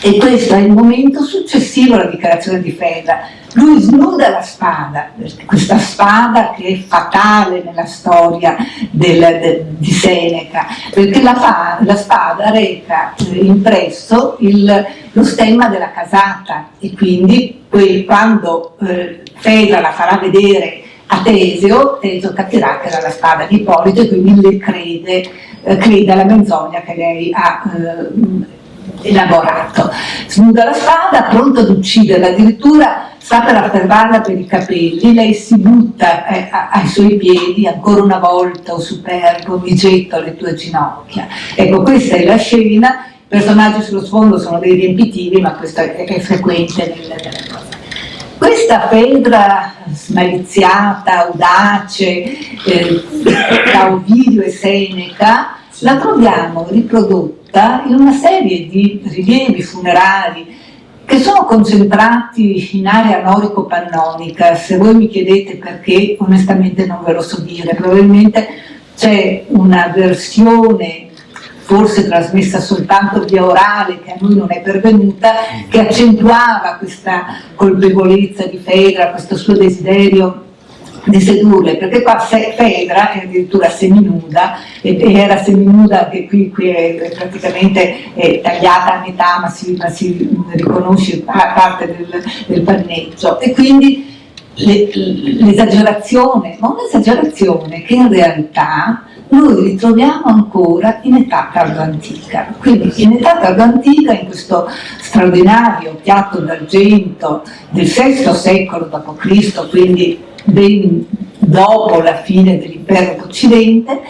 e questo è il momento successivo alla dichiarazione di Fedra. Lui snuda la spada, questa spada che è fatale nella storia di Seneca, perché la spada reca impresso lo stemma della casata, e quindi quando Fedra la farà vedere a Teseo capirà che era la spada di Ippolito, e quindi le crede alla menzogna che lei ha elaborato. Snuda la spada, pronto ad ucciderla, addirittura sta per afferrarla per i capelli, lei si butta ai suoi piedi, ancora una volta, o superbo, mi getto alle tue ginocchia. Ecco, questa è la scena, i personaggi sullo sfondo sono dei riempitivi, ma questo è frequente nelle cose. Questa Fedra smaliziata, audace, da Ovidio e Seneca, la troviamo riprodotta in una serie di rilievi funerari che sono concentrati in area norico-pannonica. Se voi mi chiedete perché, onestamente non ve lo so dire, probabilmente c'è una versione forse trasmessa soltanto via orale, che a noi non è pervenuta, che accentuava questa colpevolezza di Fedra, questo suo desiderio di sedurle, perché qua Fedra è addirittura seminuda, e era seminuda che qui è praticamente tagliata a metà, ma si riconosce parte del panneggio, e quindi l'esagerazione, ma un'esagerazione che in realtà noi ritroviamo ancora in età tardoantica. Quindi in età tardoantica, in questo straordinario piatto d'argento del VI secolo d.C., quindi ben dopo la fine dell'impero d'Occidente,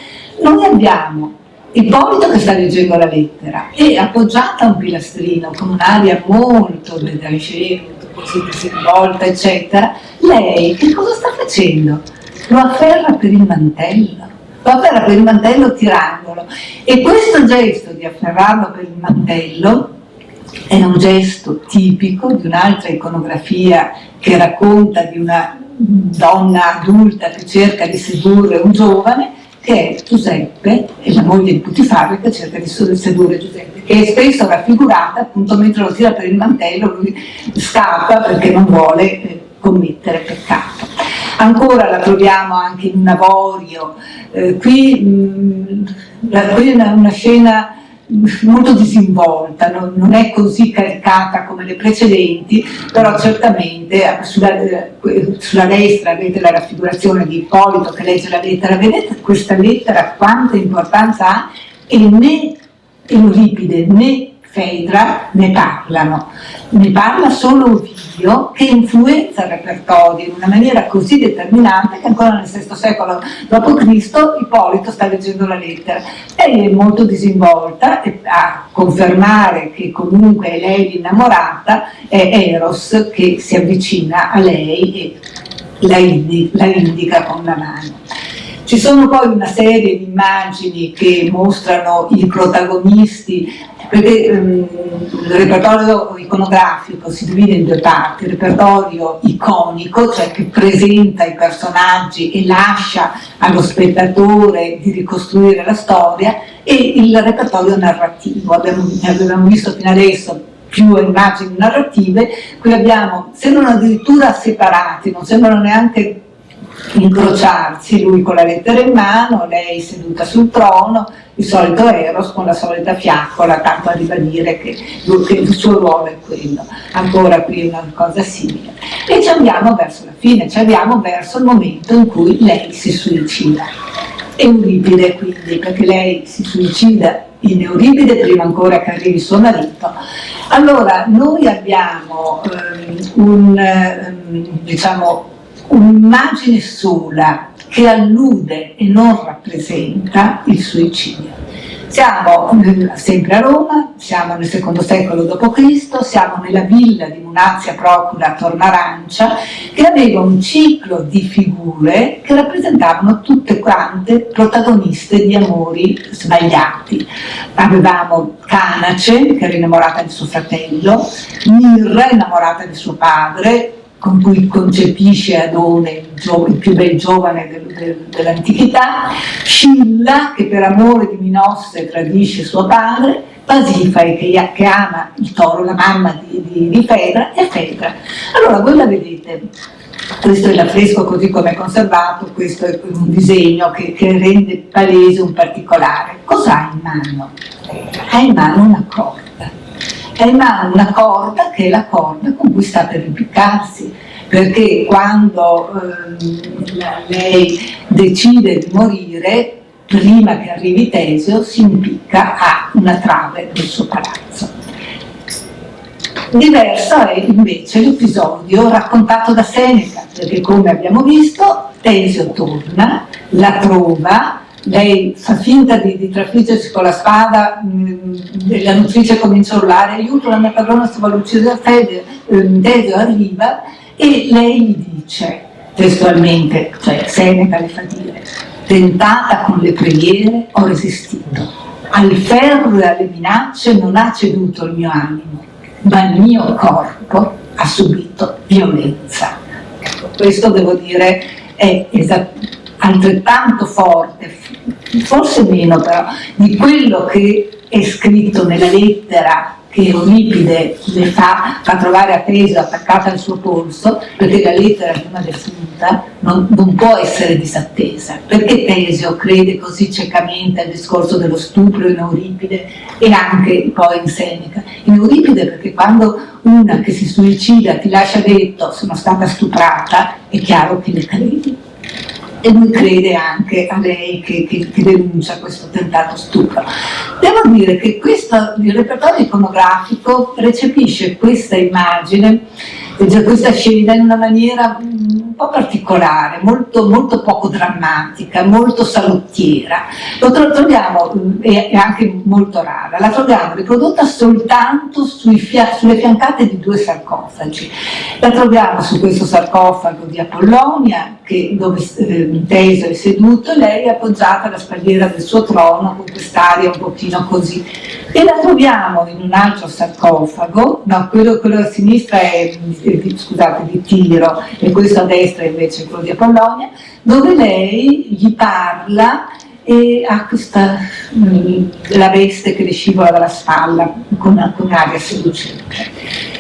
noi abbiamo Ippolito che sta leggendo la lettera e appoggiata a un pilastrino con un'aria molto dégagée, così disinvolta, eccetera. Lei che cosa sta facendo? Lo afferra per il mantello. Lo afferra per il mantello tirandolo, e questo gesto di afferrarlo per il mantello è un gesto tipico di un'altra iconografia che racconta di una donna adulta che cerca di sedurre un giovane, che è Giuseppe, e la moglie di Putifar che cerca di sedurre Giuseppe, che è spesso raffigurata appunto mentre lo tira per il mantello, lui scappa perché non vuole commettere peccato. Ancora la troviamo anche in un avorio, qui è una scena molto disinvolta, non è così caricata come le precedenti, però certamente sulla destra avete la raffigurazione di Ippolito che legge la lettera. Vedete questa lettera quanta importanza ha, e né Euripide né Fedra ne parlano, ne parla solo Ovidio, che influenza il repertorio in una maniera così determinante che ancora nel VI secolo d.C. Ippolito sta leggendo la lettera. Lei è molto disinvolta, e a confermare che comunque è lei l'innamorata è Eros, che si avvicina a lei e la indica con la mano. Ci sono poi una serie di immagini che mostrano i protagonisti, perché il repertorio iconografico si divide in due parti: il repertorio iconico, cioè che presenta i personaggi e lascia allo spettatore di ricostruire la storia, e il repertorio narrativo. Abbiamo visto fino adesso più immagini narrative, qui abbiamo, sembrano addirittura separati, non sembrano neanche incrociarsi, lui con la lettera in mano, lei seduta sul trono, il solito Eros con la solita fiaccola, tanto a ribadire che il suo ruolo è quello. Ancora qui una cosa simile. E ci andiamo verso la fine, ci andiamo verso il momento in cui lei si suicida. Euripide quindi, perché lei si suicida in Euripide prima ancora che arrivi suo marito. Allora, noi abbiamo un'immagine sola che allude e non rappresenta il suicidio. Siamo sempre a Roma, siamo nel secondo secolo d.C., siamo nella villa di Munazia Procula a Tornarancia, che aveva un ciclo di figure che rappresentavano tutte quante protagoniste di amori sbagliati. Avevamo Canace, che era innamorata di suo fratello, Mirra, innamorata di suo padre, con cui concepisce Adone, il più bel giovane dell'antichità, Scilla, che per amore di Minosse tradisce suo padre, Pasifae, che ama il toro, la mamma di Fedra, e Fedra. Allora voi la vedete, questo è l'affresco così come è conservato, questo è un disegno che rende palese un particolare. Cosa ha in mano? Ha in mano una corda. Ha in mano una corda che è la corda con cui sta per impiccarsi, perché quando lei decide di morire, prima che arrivi Teseo, si impicca a una trave del suo palazzo. Diverso è invece l'episodio raccontato da Seneca, perché come abbiamo visto Teseo torna, la trova, lei fa finta di trafiggersi con la spada, la nutrice comincia a urlare: aiuto, la mia padrona si vuole uccidere, Teseo arriva e lei gli dice testualmente, cioè Seneca le fa dire: tentata con le preghiere ho resistito, al ferro e alle minacce non ha ceduto il mio animo, ma il mio corpo ha subito violenza. Questo devo dire è altrettanto forte, forse meno però, di quello che è scritto nella lettera che Euripide le fa trovare a Teseo attaccata al suo polso, perché la lettera di una defunta non può essere disattesa. Perché Teseo crede così ciecamente al discorso dello stupro in Euripide e anche poi in Seneca? In Euripide perché quando una che si suicida ti lascia detto sono stata stuprata, è chiaro che le credi. E lui crede anche a lei che denuncia questo tentato stupro. Devo dire che il repertorio iconografico recepisce questa immagine, questa scena in una maniera un po' particolare, molto, molto poco drammatica, molto salottiera. Lo troviamo, è anche molto rara, la troviamo riprodotta soltanto sulle fiancate di 2 sarcofagi. La troviamo su questo sarcofago di Apollonia, dove Teseo è seduto, lei è appoggiata alla spalliera del suo trono con quest'aria un pochino così. E la troviamo in un altro sarcofago, no, quello a sinistra è di Tiro e questo a destra invece è quello di Apollonia, dove lei gli parla e ha questa la veste che le scivola dalla spalla con aria seducente.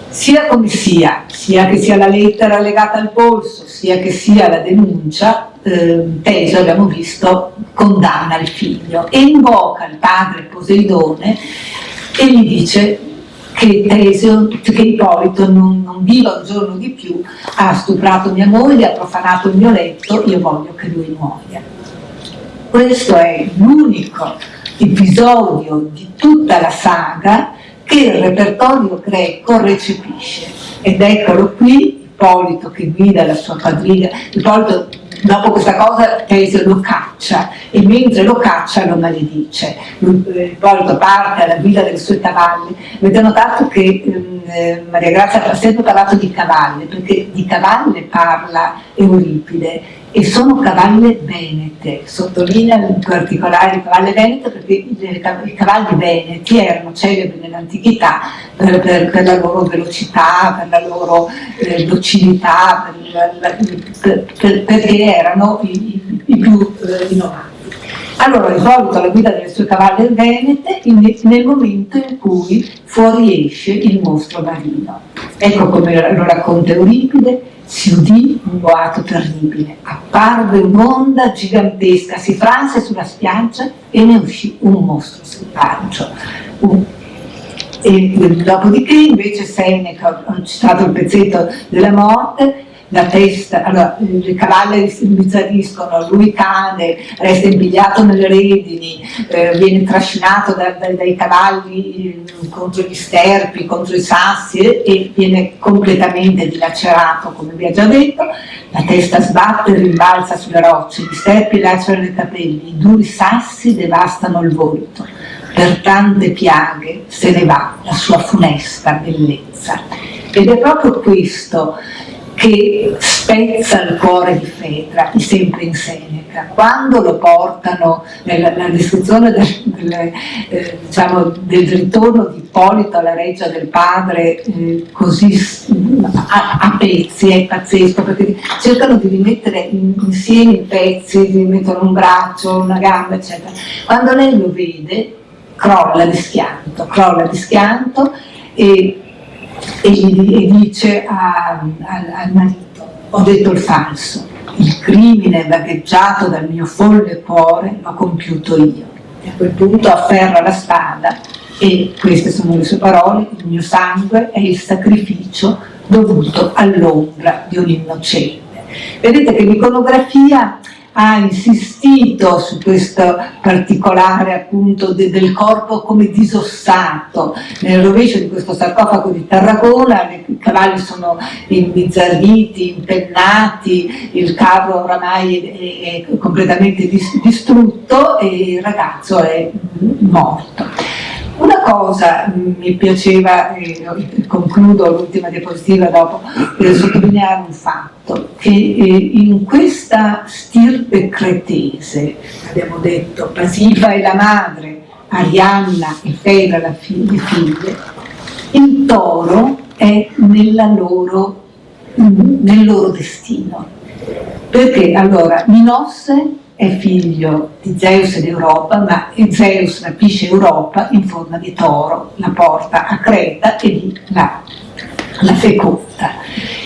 Sia come sia che sia la lettera legata al polso, sia che sia la denuncia, Teseo, abbiamo visto, condanna il figlio e invoca il padre Poseidone e gli dice che Ippolito non viva un giorno di più, ha stuprato mia moglie, ha profanato il mio letto, io voglio che lui muoia. Questo è l'unico episodio di tutta la saga che il repertorio greco recepisce. Ed eccolo qui, Ippolito che guida la sua quadriga. Ippolito, dopo questa cosa, Teseo lo caccia e mentre lo caccia lo maledice. Ippolito parte alla guida dei suoi cavalli. Avete notato che Maria Grazia ha sempre parlato di cavalli, perché di cavalle parla Euripide, e sono cavalle venete, sottolinea in particolare le cavalle venete perché i cavalli veneti erano celebri nell'antichità per la loro velocità, per la loro docilità, perché erano i più innovati. Allora Ippolito alla guida delle sue cavalle venete nel momento in cui fuoriesce il mostro marino. Ecco come lo racconta Euripide: si udì un boato terribile, apparve un'onda gigantesca, si franse sulla spiaggia e ne uscì un mostro selvaggio. E dopodiché invece Seneca, ho citato il pezzetto della morte, la testa, allora le cavalle si imbizzarriscono, lui cade, resta impigliato nelle redini, viene trascinato dai cavalli contro gli sterpi, contro i sassi e viene completamente dilacerato, come vi ho già detto, la testa sbatte e rimbalza sulle rocce, gli sterpi lacerano i capelli, i duri sassi devastano il volto. Per tante piaghe se ne va la sua funesta bellezza. Ed è proprio questo che spezza il cuore di Fedra, sempre in Seneca. Quando lo portano nella descrizione del ritorno di Ippolito alla reggia del padre, così a pezzi, è pazzesco, perché cercano di rimettere insieme i pezzi, di rimettere un braccio, una gamba, eccetera. Quando lei lo vede, crolla di schianto e dice al marito: ho detto il falso, il crimine vagheggiato dal mio folle cuore l'ho compiuto io. E a quel punto afferra la spada e queste sono le sue parole: il mio sangue è il sacrificio dovuto all'ombra di un innocente. Vedete che l'iconografia ha insistito su questo particolare appunto del corpo come disossato. Nel rovescio di questo sarcofago di Tarragona i cavalli sono imbizzarriti, impennati, il carro oramai è completamente distrutto e il ragazzo è morto. Una cosa mi piaceva, concludo l'ultima diapositiva dopo, sottolineare un fatto, che in questa stirpe cretese, abbiamo detto, Pasifa è la madre, Arianna e Fedra le figlie, il toro è nel loro destino. Perché allora Minosse è figlio di Zeus ed Europa, ma Zeus rapisce Europa in forma di toro, la porta a Creta e lì la feconda.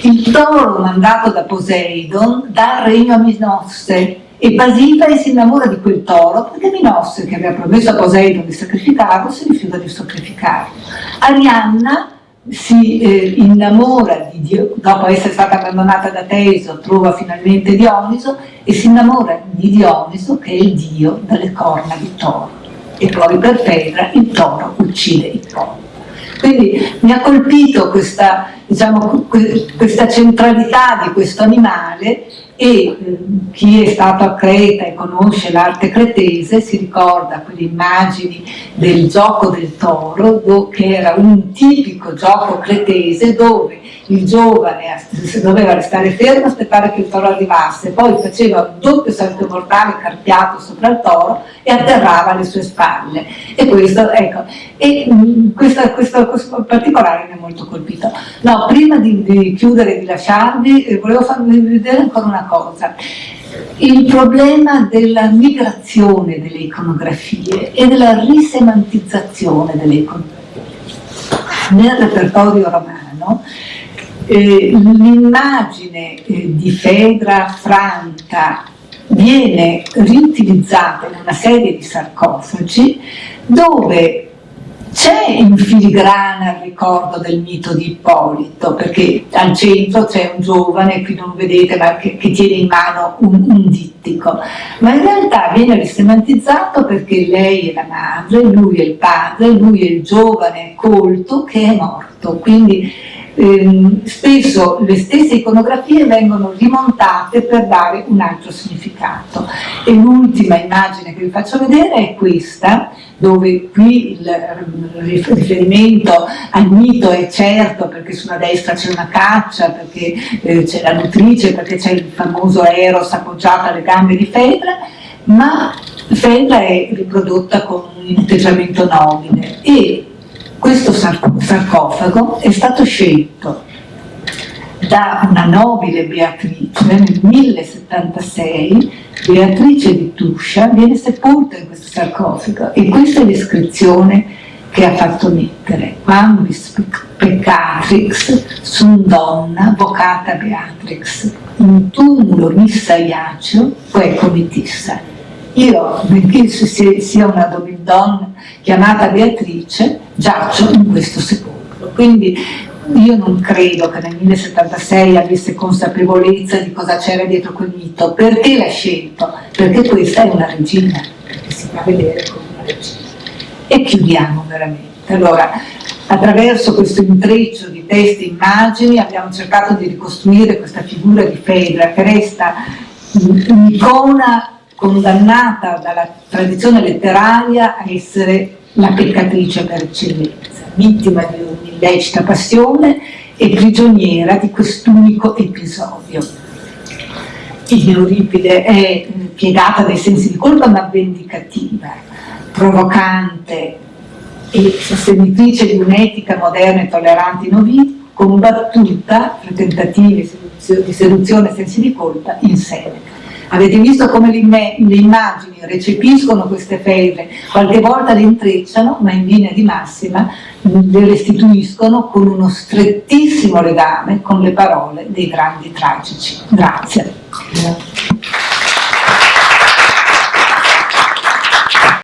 Il toro mandato da Poseidon dà il regno a Minosse e Pasifare si innamora di quel toro perché Minosse, che aveva promesso a Poseidon di sacrificarlo, si rifiuta di sacrificarlo. Arianna si innamora di Dio, dopo essere stata abbandonata da Teso, trova finalmente Dioniso e si innamora di Dioniso, che è il dio dalle corna di toro. E poi per Fedra il toro uccide Ippolito. Quindi mi ha colpito questa centralità di questo animale e chi è stato a Creta e conosce l'arte cretese si ricorda quelle immagini del gioco del toro, che era un tipico gioco cretese dove il giovane doveva restare fermo e aspettare che il toro arrivasse, poi faceva un doppio salto mortale carpiato sopra il toro e atterrava alle sue spalle. E questo, ecco, questo particolare mi ha molto colpito. No, prima di chiudere e di lasciarvi, volevo farvi vedere ancora una cosa. Il problema della migrazione delle iconografie e della risemantizzazione delle iconografie. Nel repertorio romano l'immagine di Fedra franta viene riutilizzata in una serie di sarcofagi dove c'è in filigrana il ricordo del mito di Ippolito, perché al centro c'è un giovane, qui non vedete, ma che tiene in mano un dittico, ma in realtà viene risemantizzato perché lei è la madre, lui è il padre, lui è il giovane colto che è morto, quindi spesso le stesse iconografie vengono rimontate per dare un altro significato. E l'ultima immagine che vi faccio vedere è questa, dove qui il riferimento al mito è certo, perché sulla destra c'è una caccia, perché c'è la nutrice, perché c'è il famoso Eros appoggiato alle gambe di Fedra, ma Fedra è riprodotta con un atteggiamento nobile e questo sarcofago è stato scelto da una nobile Beatrice nel 1076. Beatrice di Tuscia viene sepolta in questo sarcofago e questa è l'iscrizione che ha fatto mettere: Quambis peccatrix sum donna vocata Beatrix, in tumulo missa iaccio quae comitissa. Io, benché sia una donna chiamata Beatrice, giaccio in questo sepolcro. Quindi io non credo che nel 1076 avesse consapevolezza di cosa c'era dietro quel mito. Perché l'ha scelto? Perché questa è una regina, che si fa vedere come una regina. E chiudiamo veramente. Allora, attraverso questo intreccio di testi e immagini abbiamo cercato di ricostruire questa figura di Fedra, che resta un'icona condannata dalla tradizione letteraria a essere la peccatrice per eccellenza, vittima di un'illecita passione e prigioniera di quest'unico episodio. Euripide è piegata dai sensi di colpa ma vendicativa, provocante e sostenitrice di un'etica moderna e tollerante in Ovidio, combattuta fra tentativi di seduzione e sensi di colpa in Seneca. Avete visto come le immagini recepiscono queste Fedre, qualche volta le intrecciano, ma in linea di massima le restituiscono con uno strettissimo legame con le parole dei grandi tragici. Grazie.